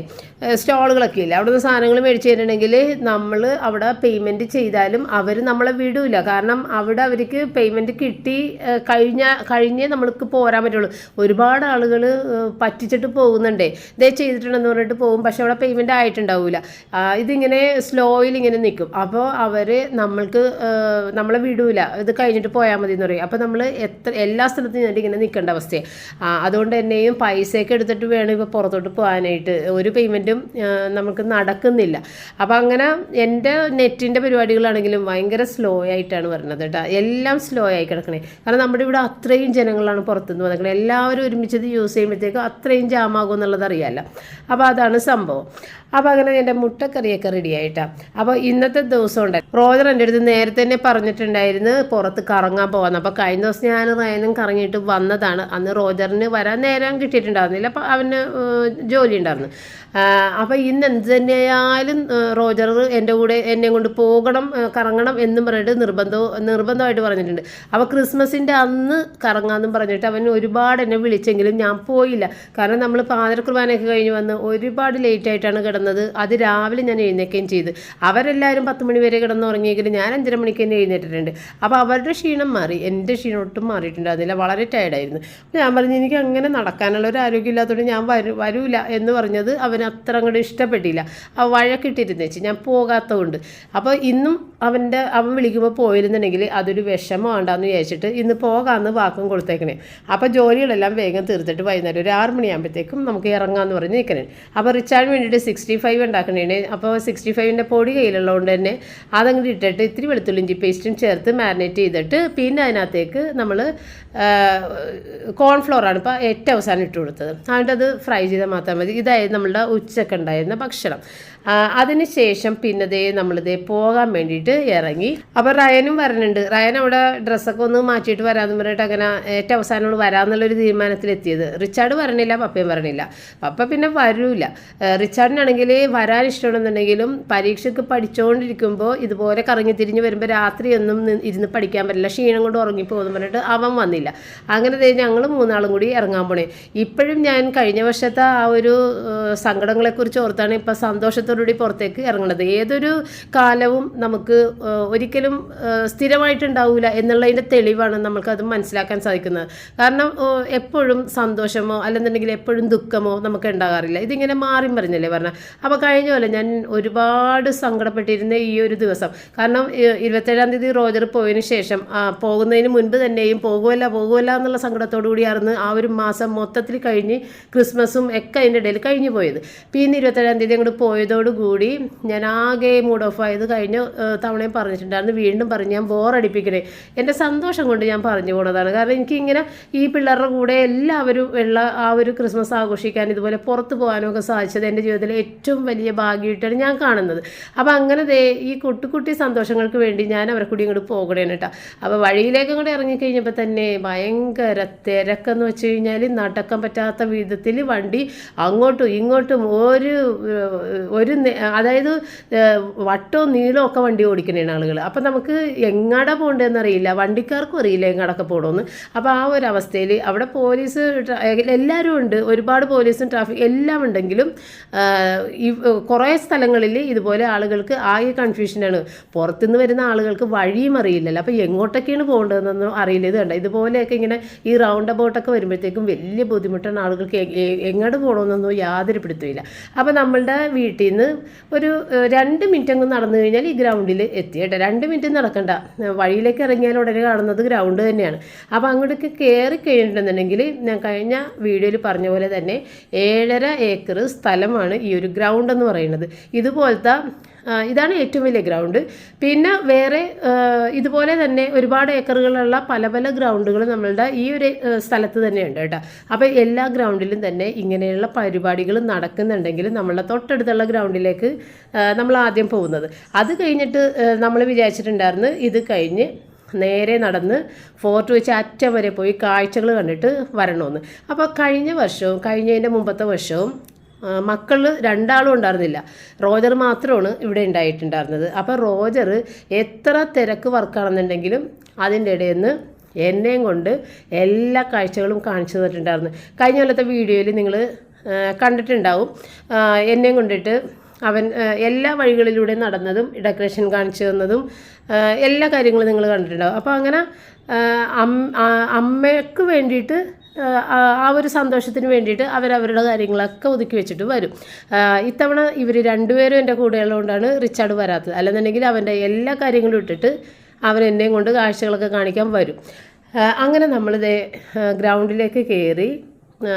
സ്റ്റാളുകളൊക്കെ ഇല്ലേ, അവിടെ നിന്ന് സാധനങ്ങൾ മേടിച്ച് തരണമെങ്കിൽ നമ്മൾ അവിടെ പേയ്മെൻറ്റ് ചെയ്താലും അവർ നമ്മളെ വിടില്ല. കാരണം അവിടെ അവർക്ക് പേയ്മെൻറ്റ് കിട്ടി കഴിഞ്ഞേ നമ്മൾക്ക് പോരാൻ പറ്റുള്ളൂ. ഒരുപാട് ആളുകൾ പറ്റിച്ചിട്ട് പോകുന്നുണ്ടേ. ഇതേ ചെയ്തിട്ടുണ്ടെന്ന് പറഞ്ഞിട്ട് പോകും. പക്ഷെ അവിടെ പേയ്മെൻറ്റ് ആയിട്ടുണ്ടാവില്ല. ഇതിങ്ങനെ സ്ലോയിൽ ഇങ്ങനെ നിൽക്കും. അപ്പോൾ അവർ നമ്മളെ വിടൂല, ഇത് കഴിഞ്ഞിട്ട് പോയാൽ മതി എന്ന് പറയും. അപ്പോൾ നമ്മൾ എല്ലാ സ്ഥലത്തും ചെന്നിട്ട് ഇങ്ങനെ നിൽക്കേണ്ട അവസ്ഥയാണ്. അതുകൊണ്ട് തന്നെയും പൈസയൊക്കെ എടുത്തിട്ട് വേണം ഇപ്പോൾ പുറത്തോട്ട് പോകാനായിട്ട്. ഒരു പേയ്മെൻറ്റും നമുക്ക് നടക്കുന്നില്ല. അപ്പോൾ അങ്ങനെ എൻ്റെ നെറ്റിൻ്റെ പരിപാടികളാണെങ്കിലും ഭയങ്കര സ്ലോ ആയിട്ടാണ് വരുന്നത് കേട്ടോ. എല്ലാം സ്ലോ ആയി കിടക്കണേ. കാരണം നമ്മുടെ ഇവിടെ അത്രയും ജനങ്ങളാണ് പുറത്തുനിന്ന് വന്നിരിക്കുന്നത്. എല്ലാവരും ഒരുമിച്ചത് യൂസ് ചെയ്യുമ്പോഴത്തേക്കും അത്രയും ജാമാകും എന്നുള്ളത് അറിയാമല്ലോ. അപ്പോൾ അതാണ് സംഭവം. അപ്പോൾ അങ്ങനെ എൻ്റെ മുട്ടക്കറിയൊക്കെ റെഡി ആയിട്ടാണ്. അപ്പോൾ ഇന്നത്തെ ദിവസം ഉണ്ട്. റോജർ എൻ്റെ അടുത്ത് നേരത്തെ തന്നെ പറഞ്ഞിട്ടുണ്ടായിരുന്നു പുറത്ത് കറങ്ങാൻ പോകാമെന്ന്. അപ്പോൾ കഴിഞ്ഞ ദിവസം ഞാൻ റയനും കറങ്ങിയിട്ട് വന്നതാണ്. അന്ന് റോജറിന് വരാൻ നേരം കിട്ടിയിട്ടുണ്ടായിരുന്നില്ല. അപ്പോൾ അവന് ജോലി ഉണ്ടായിരുന്നു. അപ്പോൾ ഇന്ന് എന്ത് തന്നെയായാലും റോജർ എൻ്റെ കൂടെ എന്നെ കൊണ്ട് പോകണം, കറങ്ങണം എന്നും പറഞ്ഞിട്ട് നിർബന്ധമായിട്ട് പറഞ്ഞിട്ടുണ്ട്. അപ്പോൾ ക്രിസ്മസിൻ്റെ അന്ന് കറങ്ങാമെന്നും പറഞ്ഞിട്ട് അവൻ ഒരുപാട് എന്നെ വിളിച്ചെങ്കിലും ഞാൻ പോയില്ല. കാരണം നമ്മൾ പാതിരക്കുർബാനയൊക്കെ കഴിഞ്ഞ് വന്ന് ഒരുപാട് ലേറ്റായിട്ടാണ് കിടന്നത്. അത് രാവിലെ ഞാൻ എഴുന്നേക്കുകയും ചെയ്ത്. അവരെല്ലാവരും 10 മണി വരെ കിടന്നുറങ്ങിയെങ്കിലും ഞാൻ 5:30 മണിക്ക് തന്നെ എഴുന്നേറ്റിട്ടുണ്ട്. അപ്പോൾ അവരുടെ ക്ഷീണം മാറി, എൻ്റെ ക്ഷീണം ഒട്ടും മാറിയിട്ടുണ്ടായിരുന്നില്ല. വളരെ ടയർഡായിരുന്നു. ഞാൻ പറഞ്ഞു എനിക്ക് അങ്ങനെ നടക്കാനുള്ള ഒരു ആരോഗ്യമില്ലാത്തതുകൊണ്ട് ഞാൻ വരൂല എന്ന് പറഞ്ഞത് അവന് അത്ര അങ്ങോട്ട് ഇഷ്ടപ്പെട്ടില്ല. വഴക്കിട്ടിരുന്നു വെച്ച് ഞാൻ പോകാത്തതുകൊണ്ട്. അപ്പോൾ ഇന്നും അവൻ വിളിക്കുമ്പോൾ പോയിരുന്നുണ്ടെങ്കിൽ അതൊരു വിഷമമാണ്ടെന്ന് വിചാരിച്ചിട്ട് ഇന്ന് പോകാമെന്ന് വാക്കും കൊടുത്തേക്കണേ. അപ്പോൾ ജോലികളെല്ലാം വേഗം തീർത്തിട്ട് വൈകുന്നേരം ഒരു 6 മണിയാകുമ്പോഴത്തേക്കും നമുക്ക് ഇറങ്ങാമെന്ന് പറഞ്ഞ് നിൽക്കണേ. അപ്പോൾ റിച്ചാർഡിന് വേണ്ടിയിട്ട് 65 ഉണ്ടാക്കണേ. അപ്പോൾ 65ൻ്റെ പൊടി കയ്യിലുള്ളതുകൊണ്ട് തന്നെ അതങ്ങോട്ട് ഇട്ടിട്ട് ഇത്തിരി വെളുത്തുള്ളി ഇഞ്ചി പേസ്റ്റും ചേർത്ത് മാരിനേറ്റ് ചെയ്തിട്ട് പിന്നെ അതിനകത്തേക്ക് നമ്മൾ കോൺഫ്ലോറാണ് ഇപ്പോൾ ഏറ്റവും അവസാനം ഇട്ട് കൊടുത്തത്. അതുകൊണ്ട് അത് ഫ്രൈ ചെയ്താൽ മാത്രം മതി. ഇതായിരുന്നു നമ്മളുടെ ഉച്ചക്ക് ഉണ്ടായിരുന്ന ഭക്ഷണം. അതിനുശേഷം പിന്നെ നമ്മളിതേ പോകാൻ വേണ്ടിയിട്ട് ഇറങ്ങി. അപ്പോൾ റയനും വരുന്നുണ്ട്. റയൻ അവിടെ ഡ്രസ്സൊക്കെ ഒന്ന് മാറ്റിയിട്ട് വരാമെന്ന് പറഞ്ഞിട്ട് അങ്ങനെ ഏറ്റവും അവസാനം വരാമെന്നുള്ളൊരു തീരുമാനത്തിലെത്തിയത്. റിച്ചാർഡ് വരണില്ല, പപ്പയും വരണില്ല. പപ്പ പിന്നെ വരൂല. റിച്ചാർഡിനാണെങ്കിൽ വരാൻ ഇഷ്ടമാണെന്നുണ്ടെങ്കിലും പരീക്ഷയ്ക്ക് പഠിച്ചുകൊണ്ടിരിക്കുമ്പോൾ ഇതുപോലെ കറങ്ങി തിരിഞ്ഞ് വരുമ്പോൾ രാത്രിയൊന്നും ഇരുന്ന് പഠിക്കാൻ പറ്റില്ല, ക്ഷീണം കൊണ്ട് ഉറങ്ങിപ്പോകുന്നു പറഞ്ഞിട്ട് അവൻ വന്നില്ല. അങ്ങനെ ഞങ്ങൾ 3 കൂടി ഇറങ്ങാൻ പോണേ. ഇപ്പോഴും ഞാൻ കഴിഞ്ഞ വർഷത്തെ ആ ഒരു സങ്കടങ്ങളെക്കുറിച്ച് ഓർത്താണ് ഇപ്പം സന്തോഷത്തോടുകൂടി പുറത്തേക്ക് ഇറങ്ങുന്നത്. ഏതൊരു കാലവും നമുക്ക് ഒരിക്കലും സ്ഥിരമായിട്ടുണ്ടാവില്ല എന്നുള്ളതിൻ്റെ തെളിവാണ് നമുക്കത് മനസ്സിലാക്കാൻ സാധിക്കുന്നത്. കാരണം എപ്പോഴും സന്തോഷമോ അല്ലെന്നുണ്ടെങ്കിൽ എപ്പോഴും ദുഃഖമോ നമുക്ക് ഉണ്ടാകാറില്ല. ഇതിങ്ങനെ മാറി മറിഞ്ഞല്ലേ പറഞ്ഞാൽ. അപ്പോൾ കഴിഞ്ഞ പോലെ ഞാൻ ഒരുപാട് സങ്കടപ്പെട്ടിരുന്ന ഈ ഒരു ദിവസം. കാരണം 27-ാം തീയതി റോജർ പോയതിന് ശേഷം പോകുന്നതിന് മുൻപ് തന്നെയും പോകുമല്ല എന്നുള്ള സങ്കടത്തോടു കൂടിയായിരുന്നു ആ ഒരു മാസം മൊത്തത്തിൽ കഴിഞ്ഞ് ക്രിസ്മസും ഒക്കെ അതിൻ്റെ ഇടയിൽ കഴിഞ്ഞു പോയത്. പിന്നെ 27-ാം തീയതി അങ്ങോട്ട് പോയതോടുകൂടി ഞാൻ ആകെ മൂഡ് ഓഫ് ആയത്. കഴിഞ്ഞ തവണയും പറഞ്ഞിട്ടുണ്ടായിരുന്നു, വീണ്ടും പറഞ്ഞ് ഞാൻ ബോറടിപ്പിക്കണേ. എൻ്റെ സന്തോഷം കൊണ്ട് ഞാൻ പറഞ്ഞു പോണതാണ്. കാരണം എനിക്കിങ്ങനെ ഈ പിള്ളേരുടെ കൂടെ എല്ലാവരും ആ ഒരു ക്രിസ്മസ് ആഘോഷിക്കാൻ ഇതുപോലെ പുറത്ത് പോകാനും ഒക്കെ സാധിച്ചത് എൻ്റെ ജീവിതത്തിലെ ഏറ്റവും വലിയ ഭാഗ്യമായിട്ടാണ് ഞാൻ കാണുന്നത്. അപ്പോൾ അങ്ങനെ ഈ കുട്ടി സന്തോഷങ്ങൾക്ക് വേണ്ടി ഞാൻ അവരെ കൂടി ഇങ്ങോട്ട് പോകണേന് കേട്ടോ. അപ്പോൾ വഴിയിലേക്ക് ഇങ്ങോട്ട് ഇറങ്ങിക്കഴിഞ്ഞപ്പോൾ തന്നെ ഭയങ്കര തിരക്കെന്ന് വെച്ച് കഴിഞ്ഞാൽ നടക്കാൻ പറ്റാത്ത വിധത്തിൽ വണ്ടി അങ്ങോട്ടും ഇങ്ങോട്ടും അതായത് വട്ടവും നീളവും ഒക്കെ വണ്ടി ഓടിക്കുന്നതാണ് ആളുകൾ. അപ്പം നമുക്ക് എങ്ങാടെ പോകേണ്ടതെന്ന് അറിയില്ല, വണ്ടിക്കാർക്കും അറിയില്ല എങ്ങാടൊക്കെ പോകണമെന്ന്. അപ്പോൾ ആ ഒരു അവസ്ഥയിൽ അവിടെ പോലീസ് എല്ലാവരും ഉണ്ട്, ഒരുപാട് പോലീസും ട്രാഫിക് എല്ലാം ഉണ്ടെങ്കിലും ഈ കുറേ സ്ഥലങ്ങളിൽ ഇതുപോലെ ആളുകൾക്ക് ആകെ കൺഫ്യൂഷനാണ്. പുറത്തുനിന്ന് വരുന്ന ആളുകൾക്ക് വഴിയും അറിയില്ലല്ലോ, അപ്പോൾ എങ്ങോട്ടൊക്കെയാണ് പോകേണ്ടതെന്നൊന്നും അറിയില്ല. ഇത് കണ്ട ഇതുപോലെയൊക്കെ ഇങ്ങനെ ഈ റൗണ്ട് അബൌട്ടൊക്കെ വരുമ്പോഴത്തേക്കും വലിയ ബുദ്ധിമുട്ടാണ് ആളുകൾക്ക്. എങ്ങോട്ട് പോകണമെന്നൊന്നും യാതൊരു പിടുത്തമില്ല. അപ്പോൾ നമ്മളുടെ വീട്ടിൽ നിന്ന് ഒരു 2 മിനിറ്റ് അങ്ങ് നടന്നു കഴിഞ്ഞാൽ ഈ ഗ്രൗണ്ടിൽ എത്തി കേട്ടോ. 2 മിനിറ്റ് നടക്കണ്ട, വഴിയിലേക്ക് ഇറങ്ങിയാൽ ഉടനെ കാണുന്നത് ഗ്രൗണ്ട് തന്നെയാണ്. അപ്പോൾ അങ്ങോട്ടേക്ക് കയറി കഴിഞ്ഞിട്ടുണ്ടെന്നുണ്ടെങ്കിൽ ഞാൻ കഴിഞ്ഞ വീഡിയോയിൽ പറഞ്ഞ പോലെ തന്നെ 7.5 ഏക്കർ സ്ഥലമാണ് ഈ ഒരു ഗ്രൗണ്ട് എന്ന് പറയുന്നത്. ഇതുപോലത്തെ ഇതാണ് ഏറ്റവും വലിയ ഗ്രൗണ്ട്. പിന്നെ വേറെ ഇതുപോലെ തന്നെ ഒരുപാട് ഏക്കറുകളുള്ള പല പല ഗ്രൗണ്ടുകൾ നമ്മളുടെ ഈ ഒരു സ്ഥലത്ത് തന്നെയുണ്ട് കേട്ടോ. അപ്പോൾ എല്ലാ ഗ്രൗണ്ടിലും തന്നെ ഇങ്ങനെയുള്ള പരിപാടികൾ നടക്കുന്നുണ്ടെങ്കിൽ നമ്മളുടെ തൊട്ടടുത്തുള്ള ഗ്രൗണ്ടിലേക്ക് നമ്മൾ ആദ്യം പോകുന്നത്. അത് കഴിഞ്ഞിട്ട് നമ്മൾ വിചാരിച്ചിട്ടുണ്ടായിരുന്നു ഇത് കഴിഞ്ഞ് നേരെ നടന്ന് ഫോർട്ട് വെച്ച് അറ്റം വരെ പോയി കാഴ്ചകൾ കണ്ടിട്ട് വരണമെന്ന്. അപ്പോൾ കഴിഞ്ഞതിൻ്റെ മുമ്പത്തെ വർഷവും മക്കൾ 2 ഉണ്ടായിരുന്നില്ല, റോജർ മാത്രമാണ് ഇവിടെ ഉണ്ടായിട്ടുണ്ടായിരുന്നത്. അപ്പോൾ റോജർ എത്ര തിരക്ക് വർക്കാണെന്നുണ്ടെങ്കിലും അതിൻ്റെ ഇടയിൽ നിന്ന് എന്നെയും കൊണ്ട് എല്ലാ കാഴ്ചകളും കാണിച്ചു തന്നിട്ടുണ്ടായിരുന്നു. കഴിഞ്ഞ കൊല്ലത്തെ വീഡിയോയിൽ നിങ്ങൾ കണ്ടിട്ടുണ്ടാവും. എന്നെയും കൊണ്ടിട്ട് അവൻ എല്ലാ വഴികളിലൂടെ നടന്നതും ഡെക്കറേഷൻ കാണിച്ചു തന്നതും എല്ലാ കാര്യങ്ങളും നിങ്ങൾ കണ്ടിട്ടുണ്ടാവും. അപ്പോൾ അങ്ങനെ അമ്മയ്ക്ക് വേണ്ടിയിട്ട് ആ ഒരു സന്തോഷത്തിന് വേണ്ടിയിട്ട് അവരവരുടെ കാര്യങ്ങളൊക്കെ ഒതുക്കി വെച്ചിട്ട് വരും. ഇത്തവണ ഇവർ രണ്ടുപേരും എൻ്റെ കൂടെയുള്ളതുകൊണ്ടാണ് റിച്ചാർഡ് വരാത്തത്. അല്ലെന്നുണ്ടെങ്കിൽ അവൻ്റെ എല്ലാ കാര്യങ്ങളും ഇട്ടിട്ട് അവൻ എന്നെയും കൊണ്ട് കാഴ്ചകളൊക്കെ കാണിക്കാൻ വരും. അങ്ങനെ നമ്മളിതേ ഗ്രൗണ്ടിലേക്ക് കയറി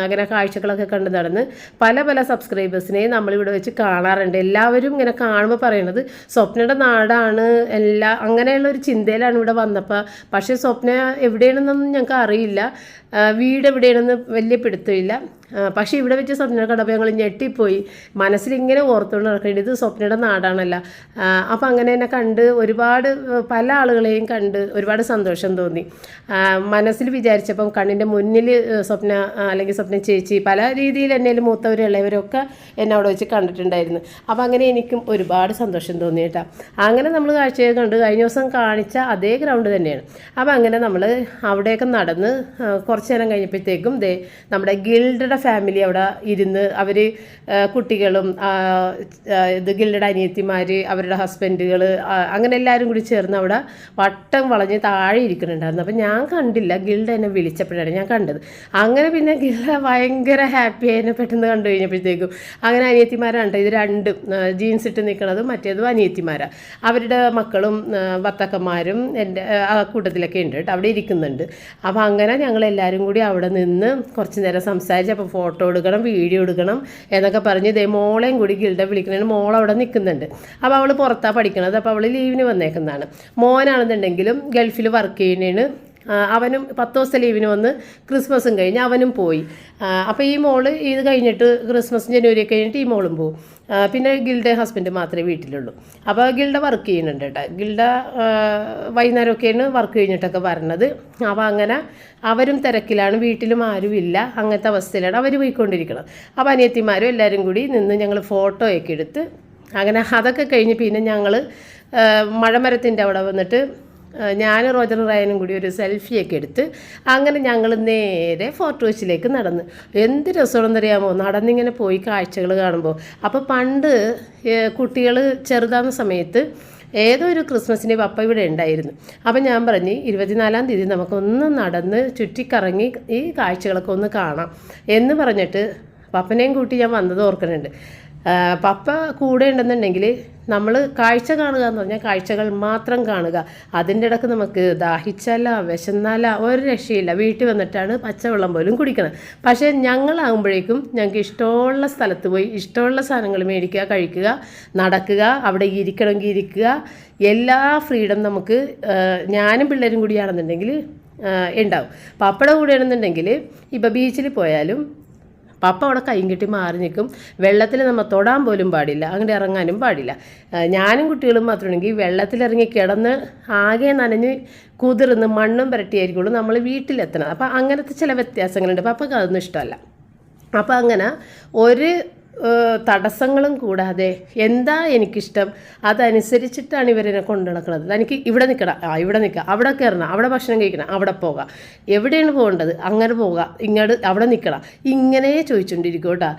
അങ്ങനെ കാഴ്ചകളൊക്കെ കണ്ട് നടന്ന് പല പല സബ്സ്ക്രൈബേഴ്സിനെയും നമ്മളിവിടെ വെച്ച് കാണാറുണ്ട്. എല്ലാവരും ഇങ്ങനെ കാണുമ്പോൾ പറയണത് സ്വപ്നയുടെ നാടാണ് അങ്ങനെയുള്ള ഒരു ചിന്തയിലാണ് ഇവിടെ വന്നപ്പോൾ. പക്ഷേ സ്വപ്ന എവിടെയാണെന്നൊന്നും ഞങ്ങൾക്ക് അറിയില്ല, വീട് എവിടെയാണെന്ന് വലിയ പിടുത്തമില്ല. പക്ഷേ ഇവിടെ വെച്ച് സ്വപ്ന കണ്ടപ്പോൾ ഞങ്ങൾ ഞെട്ടിപ്പോയി. മനസ്സിലിങ്ങനെ ഓർത്തുകൊണ്ട് നടക്കേണ്ടത് ഇത് സ്വപ്നയുടെ നാടാണല്ലോ. അപ്പോൾ അങ്ങനെ എന്നെ കണ്ട് ഒരുപാട് പല ആളുകളെയും കണ്ട് ഒരുപാട് സന്തോഷം തോന്നി. മനസ്സിൽ വിചാരിച്ചപ്പം കണ്ണിൻ്റെ മുന്നിൽ സ്വപ്ന അല്ലെങ്കിൽ സ്വപ്ന ചേച്ചി പല രീതിയിൽ എന്നേൽ മൂത്തവരുള്ളവരൊക്കെ എന്നെ അവിടെ വെച്ച് കണ്ടിട്ടുണ്ടായിരുന്നു. അപ്പോൾ അങ്ങനെ എനിക്കും ഒരുപാട് സന്തോഷം തോന്നി കേട്ടോ. അങ്ങനെ നമ്മൾ കാഴ്ചയൊക്കെ കണ്ട് കഴിഞ്ഞ ദിവസം കാണിച്ച അതേ ഗ്രൗണ്ട് തന്നെയാണ്. അപ്പോൾ അങ്ങനെ നമ്മൾ അവിടെയൊക്കെ നടന്ന് കുറച്ച് നേരം കഴിഞ്ഞപ്പോഴത്തേക്കും നമ്മുടെ ഗിൽഡയുടെ ഫാമിലി അവിടെ ഇരുന്ന് അവർ കുട്ടികളും ഗിൽഡയുടെ അനിയത്തിമാർ അവരുടെ ഹസ്ബൻഡുകൾ അങ്ങനെ എല്ലാവരും കൂടി ചേർന്ന് അവിടെ വട്ടം വളഞ്ഞ് താഴെ ഇരിക്കുന്നുണ്ടായിരുന്നു. അപ്പം ഞാൻ കണ്ടില്ല, ഗിൽഡ എന്നെ വിളിച്ചപ്പോഴാണ് ഞാൻ കണ്ടത്. അങ്ങനെ പിന്നെ ഗിൽഡ ഭയങ്കര ഹാപ്പി ആയി പെട്ടെന്ന് കണ്ടു കഴിഞ്ഞപ്പോഴത്തേക്കും. അങ്ങനെ അനിയത്തിമാരാണ് ഇത് രണ്ടും ജീൻസ് ഇട്ട് നിൽക്കുന്നതും മറ്റേതും അനിയത്തിമാരാണ്. അവരുടെ മക്കളും ഭർത്താക്കന്മാരും എൻ്റെ ആ കൂട്ടത്തിലൊക്കെ ഉണ്ട് കേട്ടോ, അവിടെ ഇരിക്കുന്നുണ്ട്. അപ്പോൾ അങ്ങനെ ഞങ്ങളെല്ലാവരും കൂടി അവിടെ നിന്ന് കുറച്ച് നേരം സംസാരിച്ച് അപ്പോൾ ഫോട്ടോ എടുക്കണം, വീഡിയോ എടുക്കണം എന്നൊക്കെ പറഞ്ഞ് മോളെയും കൂടി ഗിൽഡ വിളിക്കണേന് മോൾ അവിടെ നിൽക്കുന്നുണ്ട്. അപ്പോൾ അവൾ പുറത്താണ് പഠിക്കണത്. അപ്പോൾ അവൾ ലീവിന് വന്നേക്കുന്നതാണ്. മോനാണെന്നുണ്ടെങ്കിലും ഗൾഫിൽ വർക്ക് ചെയ്യുന്നതിന് അവനും 10 ദിവസത്തെ ലീവിന് വന്ന് ക്രിസ്മസും കഴിഞ്ഞ് അവനും പോയി. അപ്പോൾ ഈ മോള് ഇത് കഴിഞ്ഞിട്ട് ക്രിസ്മസും ജനുവരി കഴിഞ്ഞിട്ട് ഈ മോളും പോകും. പിന്നെ ഗിൽഡ ഹസ്ബൻഡ് മാത്രമേ വീട്ടിലുള്ളൂ. അപ്പോൾ ഗിൽഡ വർക്ക് ചെയ്യുന്നുണ്ട് കേട്ടോ. ഗിൽഡ വൈകുന്നേരമൊക്കെയാണ് വർക്ക് കഴിഞ്ഞിട്ടൊക്കെ വരണത്. അപ്പോൾ അങ്ങനെ അവരും തിരക്കിലാണ്, വീട്ടിലും ആരുമില്ല, അങ്ങനത്തെ അവസ്ഥയിലാണ് അവർ പോയിക്കൊണ്ടിരിക്കുന്നത്. അപ്പോൾ അനിയത്തിമാരും എല്ലാവരും കൂടി നിന്ന് ഞങ്ങൾ ഫോട്ടോയൊക്കെ എടുത്ത് അങ്ങനെ അതൊക്കെ കഴിഞ്ഞ് പിന്നെ ഞങ്ങൾ മഴമരത്തിൻ്റെ അവിടെ വന്നിട്ട് ഞാൻ റോജർ റയനും കൂടി ഒരു സെൽഫിയൊക്കെ എടുത്ത് അങ്ങനെ ഞങ്ങൾ നേരെ ഫോർട്ട് കൊച്ചിയിലേക്ക് നടന്ന്. എന്ത് രസമാണെന്നറിയാമോ നടന്നിങ്ങനെ പോയി കാഴ്ചകൾ കാണുമ്പോൾ. അപ്പോൾ പണ്ട് കുട്ടികൾ ചെറുതാകുന്ന സമയത്ത് ഏതോ ഒരു ക്രിസ്മസിന് പപ്പ ഇവിടെ ഉണ്ടായിരുന്നു. അപ്പം ഞാൻ പറഞ്ഞ് 24-ാം തീയതി നമുക്കൊന്ന് നടന്ന് ചുറ്റിക്കറങ്ങി ഈ കാഴ്ചകളൊക്കെ ഒന്ന് കാണാം എന്ന് പറഞ്ഞിട്ട് പപ്പനെയും കൂട്ടി ഞാൻ വന്നത് ഓർക്കുന്നുണ്ട്. പപ്പ കൂടെ ഉണ്ടെന്നുണ്ടെങ്കിൽ നമ്മൾ കാഴ്ച കാണുക എന്ന് പറഞ്ഞാൽ കാഴ്ചകൾ മാത്രം കാണുക. അതിൻ്റെ ഇടയ്ക്ക് നമുക്ക് ദാഹിച്ചാല വിശന്നാല ഒരു രക്ഷയില്ല, വീട്ടിൽ വന്നിട്ടാണ് പച്ചവെള്ളം പോലും കുടിക്കണം. പക്ഷേ ഞങ്ങളാകുമ്പോഴേക്കും ഞങ്ങൾക്ക് ഇഷ്ടമുള്ള സ്ഥലത്ത് പോയി ഇഷ്ടമുള്ള സാധനങ്ങൾ മേടിക്കുക, കഴിക്കുക, നടക്കുക, അവിടെ ഇരിക്കണമെങ്കിൽ ഇരിക്കുക, എല്ലാ ഫ്രീഡം നമുക്ക് ഞാനും പിള്ളേരും കൂടിയാണെന്നുണ്ടെങ്കിൽ ഉണ്ടാവും. പപ്പയുടെ കൂടെയാണെന്നുണ്ടെങ്കിൽ ഇപ്പോൾ ബീച്ചിൽ പോയാലും പപ്പ അവിടെ കൈയും കെട്ടി മാറി നിൽക്കും. വെള്ളത്തിൽ നമ്മൾ തൊടാൻ പോലും പാടില്ല, അങ്ങോട്ട് ഇറങ്ങാനും പാടില്ല. ഞാനും കുട്ടികളും മാത്രമാണെങ്കിൽ വെള്ളത്തിലിറങ്ങി കിടന്ന് ആകെ നനഞ്ഞ് കുതിർന്ന് മണ്ണും പുരട്ടിയായിരിക്കുള്ളൂ നമ്മൾ വീട്ടിലെത്തണം. അപ്പോൾ അങ്ങനത്തെ ചില വ്യത്യാസങ്ങളുണ്ട്. പപ്പക്ക് അതൊന്നും ഇഷ്ടമല്ല. അപ്പോൾ അങ്ങനെ ഒരു തടസ്സങ്ങളും കൂടാതെ എന്താ എനിക്കിഷ്ടം അതനുസരിച്ചിട്ടാണ് ഇവരെന്നെ കൊണ്ടു നടക്കുന്നത്. എനിക്ക് ഇവിടെ നിൽക്കണം, ഇവിടെ നിൽക്കുക, അവിടെ കയറണം, അവിടെ ഭക്ഷണം കഴിക്കണം, അവിടെ പോകാം, എവിടെയാണ് പോകേണ്ടത് അങ്ങനെ പോകാം, ഇങ്ങോട്ട് അവിടെ നിൽക്കണം, ഇങ്ങനെ ചോദിച്ചുകൊണ്ടിരിക്കും കേട്ടോ.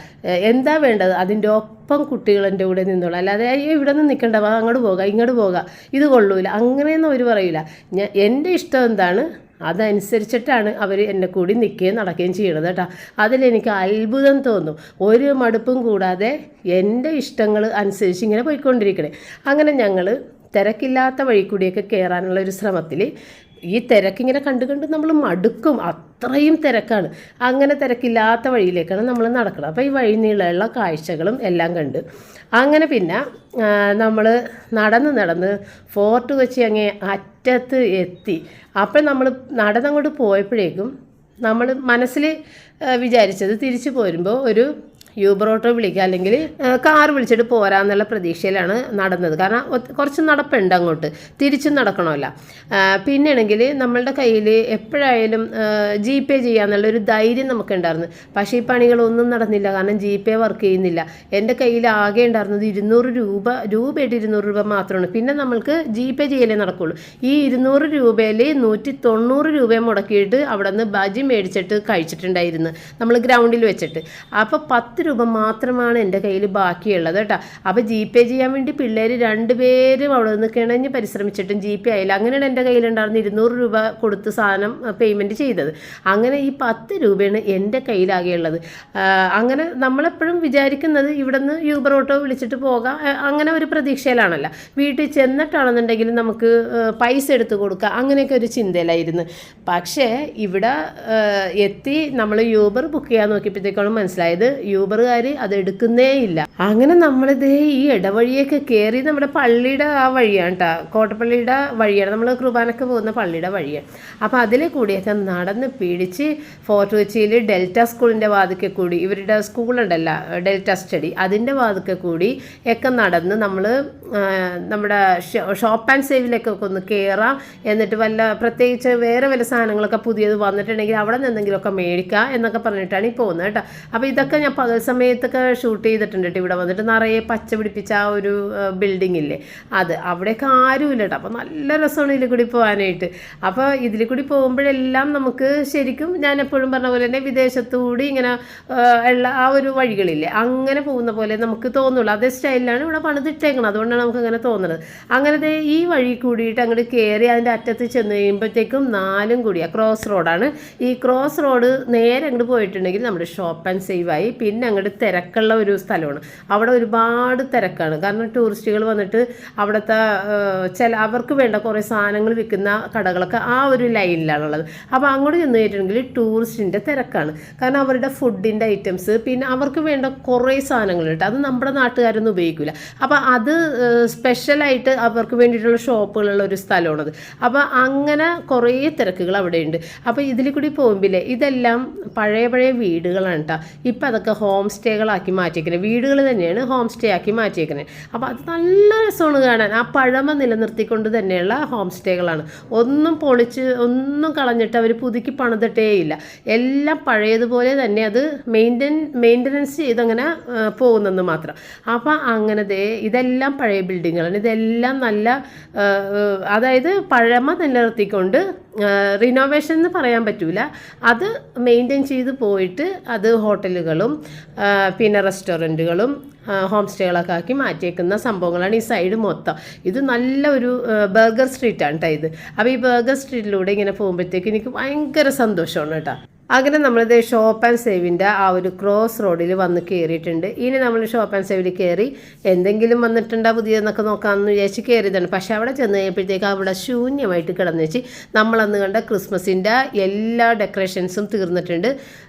എന്താ വേണ്ടത് അതിൻ്റെ ഒപ്പം കുട്ടികൾ എൻ്റെ കൂടെ നിന്നോളാം. അല്ലാതെ ഇവിടെ നിന്ന് നിൽക്കണ്ട, അങ്ങോട്ട് പോകാം, ഇങ്ങോട്ട് പോകാം, ഇത് കൊള്ളൂല, അങ്ങനെയൊന്നും അവർ പറയില്ല. എൻ്റെ ഇഷ്ടം എന്താണ് അതനുസരിച്ചിട്ടാണ് അവർ എന്നെ കൂടി നിൽക്കുകയും നടക്കുകയും ചെയ്യണത് കേട്ടോ. അതിലെനിക്ക് അത്ഭുതം തോന്നും. ഒരു മടുപ്പും കൂടാതെ എൻ്റെ ഇഷ്ടങ്ങൾ അനുസരിച്ച് ഇങ്ങനെ പോയിക്കൊണ്ടിരിക്കണേ. അങ്ങനെ ഞങ്ങൾ തിരക്കില്ലാത്ത വഴി കൂടിയൊക്കെ കയറാനുള്ള ഒരു ശ്രമത്തിൽ ഈ തിരക്കിങ്ങനെ കണ്ട് നമ്മൾ മടുക്കും, അത്രയും തിരക്കാണ്. അങ്ങനെ തിരക്കില്ലാത്ത വഴിയിലേക്കാണ് നമ്മൾ നടക്കുന്നത്. അപ്പോൾ ഈ വഴി നീളമുള്ള കാഴ്ചകളും എല്ലാം കണ്ട് അങ്ങനെ പിന്നെ നമ്മൾ നടന്ന് ഫോർട്ട് കൊച്ചി അങ്ങേ അറ്റത്ത് എത്തി. അപ്പോൾ നമ്മൾ നടന്നങ്ങോട്ട് പോയപ്പോഴേക്കും നമ്മൾ മനസ്സിൽ വിചാരിച്ചത് തിരിച്ചു പോരുമ്പോൾ ഒരു യൂബർ ഓട്ടോ വിളിക്കുക അല്ലെങ്കിൽ കാർ വിളിച്ചിട്ട് പോരാന്നുള്ള പ്രതീക്ഷയിലാണ് നടന്നത്. കാരണം കുറച്ച് നടപ്പുണ്ട്, അങ്ങോട്ട് തിരിച്ചും നടക്കണമല്ല. പിന്നെയാണെങ്കിൽ നമ്മളുടെ കയ്യിൽ എപ്പോഴായാലും GPay ചെയ്യാന്നുള്ളൊരു ധൈര്യം നമുക്കുണ്ടായിരുന്നു. പക്ഷേ ഈ പണികളൊന്നും നടന്നില്ല, കാരണം GPay വർക്ക് ചെയ്യുന്നില്ല. എൻ്റെ കയ്യിൽ ആകെ ഉണ്ടായിരുന്നത് 200 രൂപ മാത്രമാണ്. പിന്നെ നമ്മൾക്ക് GPay ചെയ്യലേ നടക്കുള്ളൂ. ഈ 200 രൂപയിൽ 190 രൂപ മുടക്കിയിട്ട് അവിടെ നിന്ന് ബജി മേടിച്ചിട്ട് കഴിച്ചിട്ടുണ്ടായിരുന്നു നമ്മൾ ഗ്രൗണ്ടിൽ വെച്ചിട്ട്. അപ്പോൾ 10 രൂപ മാത്രമാണ് എൻ്റെ കയ്യിൽ ബാക്കിയുള്ളത് കേട്ടോ. അപ്പോൾ ജി പേ ചെയ്യാൻ വേണ്ടി പിള്ളേർ 2 പേരും അവിടെ നിന്ന് കിണഞ്ഞ് പരിശ്രമിച്ചിട്ടും ജി പേ ആയില്ല. അങ്ങനെയാണ് എൻ്റെ കയ്യിലുണ്ടായിരുന്ന 200 രൂപ കൊടുത്ത് സാധനം പേയ്മെൻറ്റ് ചെയ്തത്. അങ്ങനെ ഈ 10 രൂപയാണ് എൻ്റെ കയ്യിലാകെയുള്ളത്. അങ്ങനെ നമ്മളെപ്പോഴും വിചാരിക്കുന്നത് ഇവിടെ നിന്ന് യൂബർ ഓട്ടോ വിളിച്ചിട്ട് പോകാം, അങ്ങനെ ഒരു പ്രതീക്ഷയിലാണല്ലോ. വീട്ടിൽ ചെന്നിട്ടാണെന്നുണ്ടെങ്കിൽ നമുക്ക് പൈസ എടുത്ത് കൊടുക്കുക, അങ്ങനെയൊക്കെ ഒരു ചിന്തയിലായിരുന്നു. പക്ഷേ ഇവിടെ എത്തി നമ്മൾ യൂബർ ബുക്ക് ചെയ്യാൻ നോക്കിയപ്പോഴത്തേക്കാണ് മനസ്സിലായത് യൂബറുകാർ അത് എടുക്കുന്നേ ഇല്ല. അങ്ങനെ നമ്മളിതേ ഈ ഇടവഴിയൊക്കെ കയറി നമ്മുടെ പള്ളിയുടെ ആ വഴിയാണ് കേട്ടോ, കോട്ടപ്പള്ളിയുടെ വഴിയാണ്, നമ്മൾ കുർബാനൊക്കെ പോകുന്ന പള്ളിയുടെ വഴിയാണ്. അപ്പോൾ അതിൽ കൂടിയൊക്കെ നടന്ന് പിടിച്ച് ഫോർട്ട് കൊച്ചിയിൽ ഡെൽറ്റ സ്കൂളിൻ്റെ വാതിക്കെ കൂടി, ഇവരുടെ സ്കൂളുണ്ടല്ലോ ഡെൽറ്റ സ്റ്റഡി, അതിൻ്റെ വാതിക്കെ കൂടി ഒക്കെ നടന്ന് നമ്മൾ നമ്മുടെ ഷോപ്പ് ആൻഡ് സേവിലൊക്കെ ഒന്ന് കയറാം, എന്നിട്ട് പ്രത്യേകിച്ച് വേറെ വല്ല സാധനങ്ങളൊക്കെ പുതിയത് വന്നിട്ടുണ്ടെങ്കിൽ അവിടെ നിന്ന് എന്തെങ്കിലുമൊക്കെ മേടിക്കുക എന്നൊക്കെ പറഞ്ഞിട്ടാണ് ഈ പോകുന്നത് കേട്ടോ. അപ്പോൾ ഇതൊക്കെ ഞാൻ പകൽ സമയത്തൊക്കെ ഷൂട്ട് ചെയ്തിട്ടുണ്ട് കേട്ടോ. ഇവിടെ വന്നിട്ട് നിറയെ പച്ച പിടിപ്പിച്ച ആ ഒരു ബിൽഡിംഗ് ഇല്ലേ, അത് അവിടെയൊക്കെ ആരുമില്ല കേട്ടോ. അപ്പോൾ നല്ല രസമാണ് ഇതിൽ കൂടി പോകാനായിട്ട്. അപ്പോൾ ഇതിൽ കൂടി പോകുമ്പോഴെല്ലാം നമുക്ക് ശരിക്കും ഞാൻ എപ്പോഴും പറഞ്ഞ പോലെ തന്നെ വിദേശത്തുകൂടി ഇങ്ങനെ ഉള്ള ആ ഒരു വഴികളില്ലേ, അങ്ങനെ പോകുന്ന പോലെ നമുക്ക് തോന്നുള്ളൂ. അതേ സ്റ്റൈലിലാണ് ഇവിടെ പണിതിട്ടേക്കണം, അതുകൊണ്ടാണ് നമുക്ക് അങ്ങനെ തോന്നുന്നത്. അങ്ങനത്തെ ഈ വഴി കൂടിയിട്ട് അങ്ങോട്ട് കയറി അതിൻ്റെ അറ്റത്ത് ചെന്ന് കഴിയുമ്പോഴത്തേക്കും 4 കൂടിയാണ് ക്രോസ് റോഡാണ്. ഈ ക്രോസ് റോഡ് നേരെ അങ്ങോട്ട് പോയിട്ടുണ്ടെങ്കിൽ നമ്മുടെ ഷോപ്പ് ആൻഡ് സേവ് ആയി. പിന്നെ അങ്ങോട്ട് തിരക്കുള്ള ഒരു സ്ഥലമാണ്, അവിടെ ഒരുപാട് തിരക്കാണ്. കാരണം ടൂറിസ്റ്റുകൾ വന്നിട്ട് അവിടുത്തെ അവർക്ക് വേണ്ട കുറേ സാധനങ്ങൾ വിൽക്കുന്ന കടകളൊക്കെ ആ ഒരു ലൈനിലാണുള്ളത്. അപ്പോൾ അങ്ങോട്ട് ചെന്ന് കഴിഞ്ഞിട്ടുണ്ടെങ്കിൽ ടൂറിസ്റ്റിൻ്റെ തിരക്കാണ്. കാരണം അവരുടെ ഫുഡിൻ്റെ ഐറ്റംസ്, പിന്നെ അവർക്ക് വേണ്ട കുറേ സാധനങ്ങളുണ്ട്, അത് നമ്മുടെ നാട്ടുകാരൊന്നും ഉപയോഗിക്കില്ല. അപ്പോൾ അത് സ്പെഷ്യലായിട്ട് അവർക്ക് വേണ്ടിയിട്ടുള്ള ഷോപ്പുകളുള്ള ഒരു സ്ഥലമാണത്. അപ്പോൾ അങ്ങനെ കുറേ തിരക്കുകൾ അവിടെയുണ്ട്. അപ്പോൾ ഇതിൽ കൂടി പോകുമ്പില്ലേ, ഇതെല്ലാം പഴയ വീടുകളാണ് കേട്ടോ. ഇപ്പം അതൊക്കെ ഹോം സ്റ്റേകളാക്കി മാറ്റിയേക്കുന്നത്, വീടുകൾ തന്നെയാണ് ഹോം സ്റ്റേ ആക്കി മാറ്റിയേക്കുന്നത്. അപ്പോൾ അത് നല്ല രസമാണ് കാണാൻ. ആ പഴമ നിലനിർത്തിക്കൊണ്ട് തന്നെയുള്ള ഹോം സ്റ്റേകളാണ്. ഒന്നും പൊളിച്ച് ഒന്നും കളഞ്ഞിട്ട് അവർ പുതുക്കി പണിതിട്ടേ ഇല്ല, എല്ലാം പഴയതുപോലെ തന്നെ അത് മെയിൻ്റനൻസ് ചെയ്തങ്ങനെ പോകുന്നെന്ന് മാത്രം. അപ്പം അങ്ങനത്തെ ഇതെല്ലാം പഴയ ബിൽഡിങ്ങുകളാണ്. ഇതെല്ലാം നല്ല അതായത് പഴമ നിലനിർത്തിക്കൊണ്ട് റിനോവേഷൻ എന്ന് പറയാൻ പറ്റില്ല, അത് മെയിൻറ്റെയിൻ ചെയ്ത് പോയിട്ട് അത് ഹോട്ടലുകളും പിന്നെ റെസ്റ്റോറൻറ്റുകളും ഹോം സ്റ്റേകളൊക്കെ ആക്കി മാറ്റിയേക്കുന്ന സംഭവങ്ങളാണ് ഈ സൈഡ് മൊത്തം. ഇത് നല്ല ഒരു ബർഗർ സ്ട്രീറ്റാണ് കേട്ടോ ഇത്. അപ്പോൾ ഈ ബർഗർ സ്ട്രീറ്റിലൂടെ ഇങ്ങനെ പോകുമ്പോഴത്തേക്ക് എനിക്ക് ഭയങ്കര സന്തോഷമാണ് കേട്ടോ. അങ്ങനെ നമ്മളിത് ഷോപ്പ് ആൻഡ് സേവിൻ്റെ ആ ഒരു ക്രോസ് റോഡിൽ വന്ന് കയറിയിട്ടുണ്ട്. ഇനി നമ്മൾ ഷോപ്പ് ആൻഡ് സേവിൽ കയറി എന്തെങ്കിലും വന്നിട്ടുണ്ടോ പുതിയതെന്നൊക്കെ നോക്കാമെന്ന് വിചാരിച്ച് കയറിയതാണ്. പക്ഷേ അവിടെ ചെന്ന് കഴിഞ്ഞപ്പോഴത്തേക്ക് അവിടെ ശൂന്യമായിട്ട് കിടന്നു വെച്ച് നമ്മളന്ന് കണ്ട ക്രിസ്മസിൻ്റെ എല്ലാ ഡെക്കറേഷൻസും തീർന്നിട്ടുണ്ട്.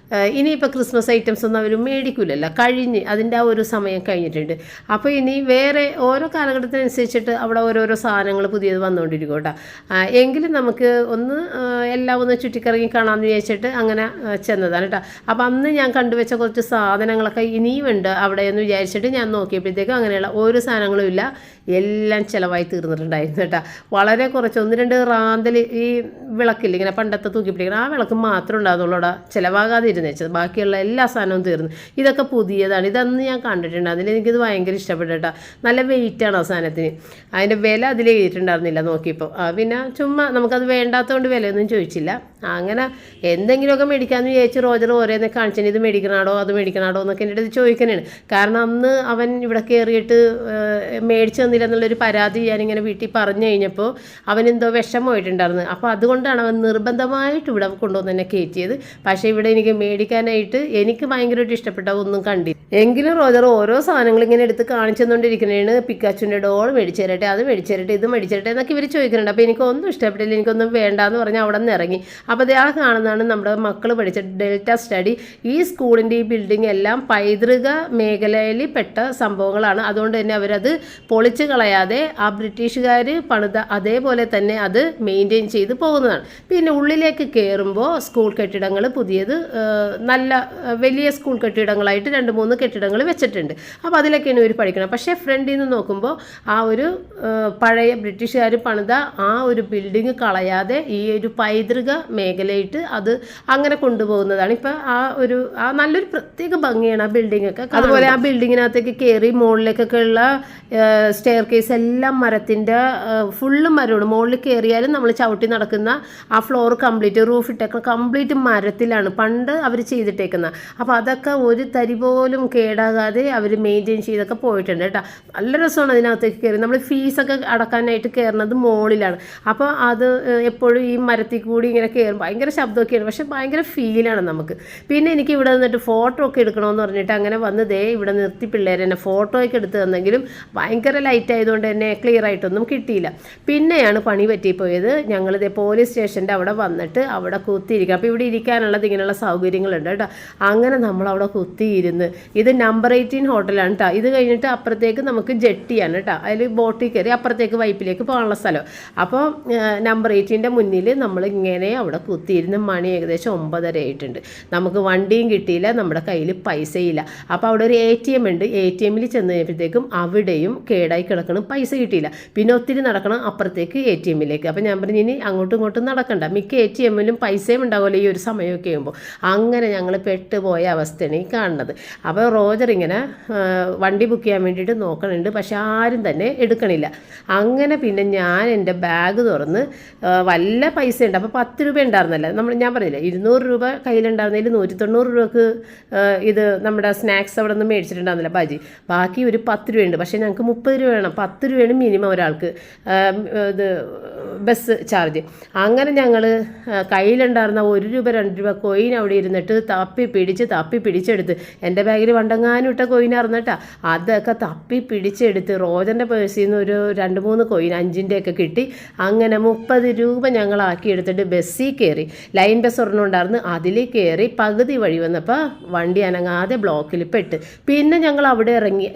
ഇനിയിപ്പോൾ ക്രിസ്മസ് ഐറ്റംസ് ഒന്നും അവർ മേടിക്കില്ലല്ലോ, കഴിഞ്ഞ് അതിൻ്റെ ആ ഒരു സമയം കഴിഞ്ഞിട്ടുണ്ട്. അപ്പോൾ ഇനി വേറെ ഓരോ കാലഘട്ടത്തിനനുസരിച്ചിട്ട് അവിടെ ഓരോരോ സാധനങ്ങൾ പുതിയത് വന്നുകൊണ്ടിരിക്കും കേട്ടോ. എങ്കിലും നമുക്ക് എല്ലാം ഒന്ന് ചുറ്റിക്കറങ്ങി കാണാമെന്ന് വിചാരിച്ചിട്ട് അങ്ങനെ ചെന്നതാണ് കേട്ടോ. അപ്പം അന്ന് ഞാൻ കണ്ടുവച്ച കുറച്ച് സാധനങ്ങളൊക്കെ ഇനിയും ഉണ്ട് അവിടെ എന്ന് വിചാരിച്ചിട്ട് ഞാൻ നോക്കിയപ്പോഴത്തേക്കും അങ്ങനെയുള്ള ഒരു സാധനങ്ങളും ഇല്ല, എല്ലാം ചിലവായി തീർന്നിട്ടുണ്ടായിരുന്നു കേട്ടോ. വളരെ കുറച്ച് 1-2 റാന്തൽ ഈ വിളക്കില്ല ഇങ്ങനെ പണ്ടത്തെ തൂക്കി പിടിക്കണം, ആ വിളക്ക് മാത്രമേ ഉണ്ടാകുന്നുള്ളൂ അവിടെ ചിലവാകാതെ ഇരുന്ന് വെച്ചത്. ബാക്കിയുള്ള എല്ലാ സാധനവും തീർന്നു. ഇതൊക്കെ പുതിയതാണ്, ഇതന്ന് ഞാൻ കണ്ടിട്ടുണ്ട്, അതിലെനിക്കിത് ഭയങ്കര ഇഷ്ടപ്പെട്ടു കേട്ടോ. നല്ല വെയിറ്റാണ് ആ സാധനത്തിന്, അതിൻ്റെ വില അതിൽ എഴുതിയിട്ടുണ്ടായിരുന്നില്ല നോക്കിയപ്പോൾ. പിന്നെ ചുമ്മാ നമുക്കത് വേണ്ടാത്തതുകൊണ്ട് വിലയൊന്നും ചോദിച്ചില്ല. അങ്ങനെ എന്തെങ്കിലുമൊക്കെ മേടിക്കാമെന്ന് വിചാരിച്ച് റോജർ ഓരോന്നൊക്കെ കാണിച്ചാൽ ഇത് മേടിക്കണാടോ അത് മേടിക്കണാടോ എന്നൊക്കെ എൻ്റെ അടുത്ത് ചോദിക്കാനാണ്. കാരണം അന്ന് അവൻ ഇവിടെ കയറിയിട്ട് മേടിച്ചു തന്നില്ല എന്നുള്ളൊരു പരാതി ഞാനിങ്ങനെ വീട്ടിൽ പറഞ്ഞു കഴിഞ്ഞപ്പോൾ അവനെന്തോ വിഷമമായിട്ടുണ്ടായിരുന്നു. അപ്പോൾ അതുകൊണ്ടാണ് അവൻ നിർബന്ധമായിട്ട് ഇവിടെ കൊണ്ടുവന്ന് തന്നെ കയറ്റിയത്. പക്ഷേ ഇവിടെ എനിക്ക് മേടിക്കാനായിട്ട് എനിക്ക് ഭയങ്കരമായിട്ട് ഇഷ്ടപ്പെട്ട ഒന്നും കണ്ടില്ല. എങ്കിലും റോജർ ഓരോ സാധനങ്ങൾ ഇങ്ങനെ എടുത്ത് കാണിച്ചു തന്നുകൊണ്ടിരിക്കുന്നതാണ്. പിക്കാച്ചുൻ്റെ ഡോൾ മേടിച്ചു തരട്ടെ, അത് മേടിച്ചു തരട്ടെ, ഇത് മേടിച്ചു തരട്ടെ എന്നൊക്കെ ഇവർ ചോദിക്കുന്നുണ്ട്. അപ്പോൾ എനിക്കൊന്നും ഇഷ്ടപ്പെട്ടില്ല, എനിക്കൊന്നും വേണ്ടാന്ന് പറഞ്ഞാൽ അവിടെ നിന്ന് ഇറങ്ങി. അപ്പോൾ അത് ആ കാണുന്നതാണ് നമ്മുടെ മക്കൾ പഠിച്ച ഡെൽറ്റ സ്റ്റഡി. ഈ സ്കൂളിൻ്റെ ഈ ബിൽഡിംഗ് എല്ലാം പൈതൃക മേഖലയിൽ പെട്ട സംഭവങ്ങളാണ്. അതുകൊണ്ട് തന്നെ അവരത് പൊളിച്ച് കളയാതെ ആ ബ്രിട്ടീഷുകാർ പണിത അതേപോലെ തന്നെ അത് മെയിൻറ്റെയിൻ ചെയ്ത് പോകുന്നതാണ്. പിന്നെ ഉള്ളിലേക്ക് കയറുമ്പോൾ സ്കൂൾ കെട്ടിടങ്ങൾ പുതിയത് നല്ല വലിയ സ്കൂൾ കെട്ടിടങ്ങളായിട്ട് 2-3 കെട്ടിടങ്ങൾ വെച്ചിട്ടുണ്ട്. അപ്പോൾ അതിലൊക്കെയാണ് ഇവർ പഠിക്കണം. പക്ഷേ ഫ്രണ്ടിൽ നിന്ന് നോക്കുമ്പോൾ ആ ഒരു പഴയ ബ്രിട്ടീഷുകാർ പണിത ആ ഒരു ബിൽഡിങ് കളയാതെ ഈ ഒരു പൈതൃക മേഖലയായിട്ട് അത് അങ്ങനെ കൊണ്ടുപോകുന്നതാണ്. ഇപ്പം ആ നല്ലൊരു പ്രത്യേക ഭംഗിയാണ് ആ ബിൽഡിങ്ങൊക്കെ. അതുപോലെ ആ ബിൽഡിങ്ങിനകത്തേക്ക് കയറി മുകളിലേക്കൊക്കെ ഉള്ള സ്റ്റെയർ സ്റ്റെയർ കേസ് എല്ലാം മരത്തിൻ്റെ ഫുള്ള് മരമാണ്. മുകളിൽ കയറിയാലും നമ്മൾ ചവിട്ടി നടക്കുന്ന ആ ഫ്ലോർ കംപ്ലീറ്റ് റൂഫ് ഇട്ടേക്കുന്ന കംപ്ലീറ്റ് മരത്തിലാണ് പണ്ട് അവർ ചെയ്തിട്ടേക്കുന്നത്. അപ്പോൾ അതൊക്കെ ഒരു തരി പോലും കേടാകാതെ അവർ മെയിൻറ്റെയിൻ ചെയ്തൊക്കെ പോയിട്ടുണ്ട് കേട്ടോ. നല്ല രസമാണ് അതിനകത്തേക്ക് കയറി. നമ്മൾ ഫീസൊക്കെ അടക്കാനായിട്ട് കയറുന്നത് മുകളിലാണ്. അപ്പോൾ അത് എപ്പോഴും ഈ മരത്തിൽ കൂടി ഇങ്ങനെ കയറും. ഭയങ്കര ശബ്ദമൊക്കെയാണ്, പക്ഷെ ഭയങ്കര ഫീലാണ് നമുക്ക്. പിന്നെ എനിക്ക് ഇവിടെ നിന്നിട്ട് ഫോട്ടോ ഒക്കെ എടുക്കണമെന്ന് പറഞ്ഞിട്ട് അങ്ങനെ വന്ന് ഇവിടെ നിർത്തി പിള്ളേർ എന്നെ ഫോട്ടോ ഒക്കെ എടുത്ത് തന്നെങ്കിലും ഭയങ്കര ലൈറ്റ് ആയതുകൊണ്ട് തന്നെ ക്ലിയർ ആയിട്ടൊന്നും കിട്ടിയില്ല. പിന്നെയാണ് പണി പറ്റിപ്പോയത്. ഞങ്ങളിതേ പോലീസ് സ്റ്റേഷൻ്റെ അവിടെ വന്നിട്ട് അവിടെ കുത്തിയിരിക്കുക. അപ്പോൾ ഇവിടെ ഇരിക്കാനുള്ളത് ഇങ്ങനെയുള്ള സൗകര്യങ്ങളുണ്ട് കേട്ടോ. അങ്ങനെ നമ്മളവിടെ കുത്തിയിരുന്ന്, ഇത് നമ്പർ 18 ഹോട്ടലാണ് കേട്ടോ. ഇത് കഴിഞ്ഞിട്ട് അപ്പുറത്തേക്ക് നമുക്ക് ജെട്ടിയാണ് കേട്ടോ. അതിൽ ബോട്ടിൽ കയറി അപ്പുറത്തേക്ക് വൈപ്പിലേക്ക് പോകാനുള്ള സ്ഥലം. അപ്പോൾ നമ്പർ 18ൻ്റെ മുന്നിൽ നമ്മൾ ഇങ്ങനെ അവിടെ കുത്തിയിരുന്ന് മണി ഏകദേശം 9:30 ആയിട്ടുണ്ട്. നമുക്ക് വണ്ടിയും കിട്ടിയില്ല, നമ്മുടെ കയ്യിൽ പൈസയില്ല. അപ്പോൾ അവിടെ ഒരു ATM ഉണ്ട്. ATMൽ ചെന്ന് കഴിഞ്ഞപ്പോഴത്തേക്കും അവിടെയും കേടായി കിടക്കണം, പൈസ കിട്ടിയില്ല. പിന്നെ ഒത്തിരി നടക്കണം അപ്പുറത്തേക്ക് ATMലേക്ക്. അപ്പോൾ ഞാൻ പറഞ്ഞു ഇനി അങ്ങോട്ടും ഇങ്ങോട്ടും നടക്കണ്ട, മിക്ക ATMലും പൈസയും ഉണ്ടാവുമല്ലോ ഈ ഒരു സമയമൊക്കെ ആകുമ്പോൾ. അങ്ങനെ ഞങ്ങൾ പെട്ടുപോയ അവസ്ഥയാണ് ഈ കാണുന്നത്. അപ്പോൾ റോജർ ഇങ്ങനെ വണ്ടി ബുക്ക് ചെയ്യാൻ വേണ്ടിയിട്ട് നോക്കണുണ്ട്, പക്ഷെ ആരും തന്നെ എടുക്കണില്ല. അങ്ങനെ പിന്നെ ഞാൻ എൻ്റെ ബാഗ് തുറന്ന് വല്ല പൈസ ഉണ്ട്. അപ്പോൾ 10 രൂപ ഉണ്ടായിരുന്നല്ല, ഞാൻ പറഞ്ഞില്ല 200 രൂപ കയ്യിലുണ്ടായിരുന്നതിൽ 190 രൂപക്ക് ഇത് നമ്മുടെ സ്നാക്സ് അവിടെ നിന്ന് മേടിച്ചിട്ടുണ്ടായിരുന്നില്ല, ബജി. ബാക്കി ഒരു 10 രൂപയുണ്ട്. പക്ഷേ ഞങ്ങൾക്ക് 30 രൂപ വേണം. 10 രൂപയാണ് മിനിമം ഒരാൾക്ക് ഇത് ബസ് ചാർജ്. അങ്ങനെ ഞങ്ങൾ കയ്യിലുണ്ടായിരുന്ന 1 രൂപ 2 രൂപ കോയിൻ അവിടെ ഇരുന്നിട്ട് തപ്പി പിടിച്ചെടുത്ത്, എൻ്റെ ബാഗിൽ വണ്ടങ്ങാനും ഇട്ട കോയിനായിരുന്നു കേട്ടോ. അതൊക്കെ തപ്പി പിടിച്ചെടുത്ത് റോജൻ്റെ പേഴ്സിൽ നിന്ന് ഒരു 2-3 കോയിൻ 5-ൻ്റെ കിട്ടി. അങ്ങനെ 30 രൂപ ഞങ്ങളാക്കി എടുത്തിട്ട് ബസ്സിൽ കയറി. ലൈൻ ബസ് ഒരെണ്ണം ഉണ്ടായിരുന്നു, അതിൽ കയറി പകുതി വഴി വന്നപ്പോൾ വണ്ടി അനങ്ങാതെ ബ്ലോക്കിൽ പെട്ട്. പിന്നെ ഞങ്ങൾ അവിടെ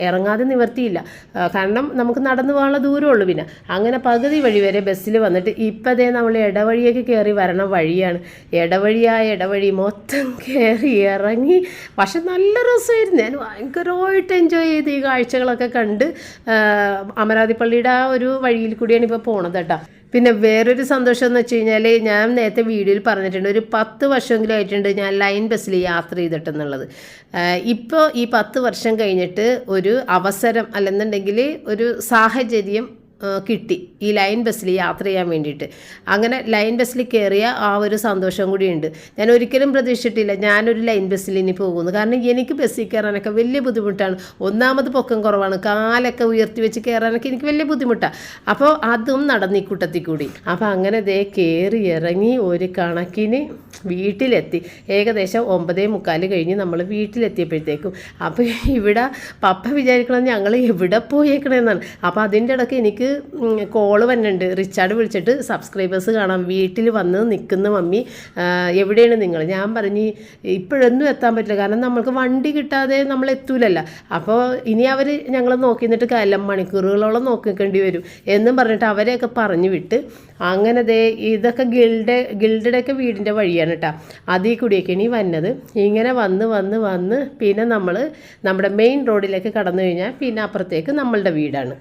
ഇറങ്ങാതെ നിവർത്തിയില്ല, കാരണം നമുക്ക് നടന്നു പോകാനുള്ള ദൂരമുള്ളൂ. പിന്നെ അങ്ങനെ പകുതി വഴി വരെ ബസ്സിൽ വന്നിട്ട് ഇപ്പതേ നമ്മൾ ഇടവഴിയൊക്കെ കയറി വരണ വഴിയാണ്. ഇടവഴി മൊത്തം കയറി ഇറങ്ങി. പക്ഷെ നല്ല രസമായിരുന്നു. ഞാൻ ഭയങ്കരമായിട്ട് എൻജോയ് ചെയ്ത് ഈ കാഴ്ചകളൊക്കെ കണ്ട് അമരാവതി പള്ളിയുടെ ആ ഒരു വഴിയിൽ കൂടിയാണ് ഇപ്പോൾ പോണത് കേട്ടോ. പിന്നെ വേറൊരു സന്തോഷം എന്ന് വെച്ച് കഴിഞ്ഞാൽ, ഞാൻ നേരത്തെ വീഡിയോയിൽ പറഞ്ഞിട്ടുണ്ട്, ഒരു 10 വർഷമെങ്കിലും ആയിട്ടുണ്ട് ഞാൻ ലൈൻ ബസ്സിൽ യാത്ര ചെയ്തിട്ടെന്നുള്ളത്. ഇപ്പോൾ ഈ 10 വർഷം കഴിഞ്ഞിട്ട് ഒരു അവസരം അല്ലെന്നുണ്ടെങ്കിൽ ഒരു സാഹചര്യം കിട്ടി ഈ ലൈൻ ബസ്സിൽ യാത്ര ചെയ്യാൻ വേണ്ടിയിട്ട്. അങ്ങനെ ലൈൻ ബസ്സിൽ കയറിയ ആ ഒരു സന്തോഷം കൂടിയുണ്ട്. ഞാൻ ഒരിക്കലും പ്രതീക്ഷിച്ചിട്ടില്ല ഞാനൊരു ലൈൻ ബസ്സിൽ ഇനി പോകുന്നു. കാരണം എനിക്ക് ബസ്സിൽ കയറാനൊക്കെ വലിയ ബുദ്ധിമുട്ടാണ്. ഒന്നാമത് പൊക്കം കുറവാണ്, കാലൊക്കെ ഉയർത്തി വെച്ച് കയറാനൊക്കെ എനിക്ക് വലിയ ബുദ്ധിമുട്ടാണ്. അപ്പോൾ അതും നടന്ന് ഈ കൂട്ടത്തിൽ കൂടി. അപ്പോൾ അങ്ങനെ ദേ കയറി ഇറങ്ങി ഒരു കണക്കിന് വീട്ടിലെത്തി. ഏകദേശം 9:45 കഴിഞ്ഞ് നമ്മൾ വീട്ടിലെത്തിയപ്പോഴത്തേക്കും. അപ്പോൾ ഇവിടെ പപ്പ വിചാരിക്കണം ഞങ്ങൾ എവിടെ പോയേക്കണമെന്നാണ്. അപ്പോൾ അതിൻ്റെ ഇടയ്ക്ക് എനിക്ക് കോള് വന്നിട്ടുണ്ട്. റിച്ചാർഡ് വിളിച്ചിട്ട് സബ്സ്ക്രൈബേഴ്സ് കാണാം, വീട്ടിൽ വന്ന് നിൽക്കുന്ന മമ്മി, എവിടെയാണ് നിങ്ങൾ? ഞാൻ പറഞ്ഞ് ഇപ്പോഴൊന്നും എത്താൻ പറ്റില്ല, കാരണം നമ്മൾക്ക് വണ്ടി കിട്ടാതെ നമ്മൾ എത്തൂലല്ലോ. അപ്പോൾ ഇനി അവർ ഞങ്ങൾ നോക്കി നിന്നിട്ട് കാലം മണിക്കൂറുകളോളം നോക്കിക്കേണ്ടി വരും എന്നും പറഞ്ഞിട്ട് അവരെയൊക്കെ പറഞ്ഞു വിട്ട്. അങ്ങനെ ദേ ഇതൊക്കെ ഗിൽഡൊക്കെ വീടിൻ്റെ വഴിയാണ് കേട്ടോ. അതിൽ കൂടിയൊക്കെ ഇനി വന്നത്. ഇങ്ങനെ വന്ന് പിന്നെ നമ്മൾ നമ്മുടെ മെയിൻ റോഡിലേക്ക് കടന്നു കഴിഞ്ഞാൽ പിന്നെ അപ്പുറത്തേക്ക് നമ്മളുടെ വീടാണ്.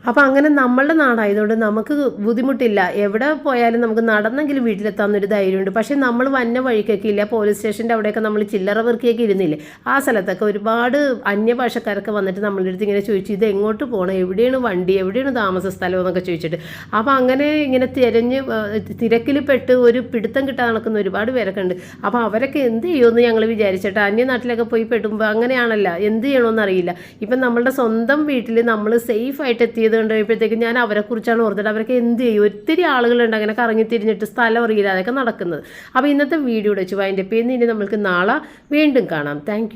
അപ്പോൾ അങ്ങനെ നമ്മളുടെ നാടായതുകൊണ്ട് നമുക്ക് ബുദ്ധിമുട്ടില്ല. എവിടെ പോയാലും നമുക്ക് നടന്നെങ്കിലും വീട്ടിലെത്താവുന്നൊരു ധൈര്യമുണ്ട്. പക്ഷേ നമ്മൾ വന്ന വഴിക്കൊക്കെ ഇല്ല, പോലീസ് സ്റ്റേഷൻ്റെ അവിടെയൊക്കെ നമ്മൾ ചില്ലറ പെറുക്കിയൊക്കെ ഇരുന്നില്ലേ, ആ സ്ഥലത്തൊക്കെ ഒരുപാട് അന്യഭാഷക്കാരൊക്കെ വന്നിട്ട് നമ്മളുടെ അടുത്ത് ഇങ്ങനെ ചോദിച്ചു ഇത് എങ്ങോട്ട് പോകണം, എവിടെയാണ് വണ്ടി, എവിടെയാണ് താമസ സ്ഥലം എന്നൊക്കെ ചോദിച്ചിട്ട്. അപ്പോൾ അങ്ങനെ ഇങ്ങനെ തിരക്കിൽ പെട്ട് ഒരു പിടുത്തം കിട്ടാൻ നടക്കുന്ന ഒരുപാട് പേരൊക്കെ ഉണ്ട്. അപ്പോൾ അവരൊക്കെ എന്ത് ചെയ്യുമെന്ന് ഞങ്ങൾ വിചാരിച്ചിട്ട് അന്യനാട്ടിലൊക്കെ പോയി പെടുമ്പോൾ അങ്ങനെയാണല്ലോ, എന്ത് ചെയ്യണമെന്ന് അറിയില്ല. ഇപ്പം നമ്മളുടെ സ്വന്തം വീട്ടിൽ നമ്മൾ സേഫായിട്ട് എത്തിയത് കണ്ടുകഴിയുമ്പോഴത്തേക്കും ഞാൻ അവരെക്കുറിച്ചാണ് ഓർത്തിട്ട് അവരൊക്കെ എന്ത് ചെയ്യും. ഒത്തിരി ആളുകളുണ്ട് അങ്ങനെ കറങ്ങി തിരിഞ്ഞിട്ട് സ്ഥലം അറിയില്ല അതൊക്കെ നടക്കുന്നത്. അപ്പോൾ ഇന്നത്തെ വീഡിയോ വെച്ച് വൈൻഡപ്പ് ചെയ്യുന്ന ഇനി നമ്മൾക്ക് നാളെ വീണ്ടും കാണാം. താങ്ക്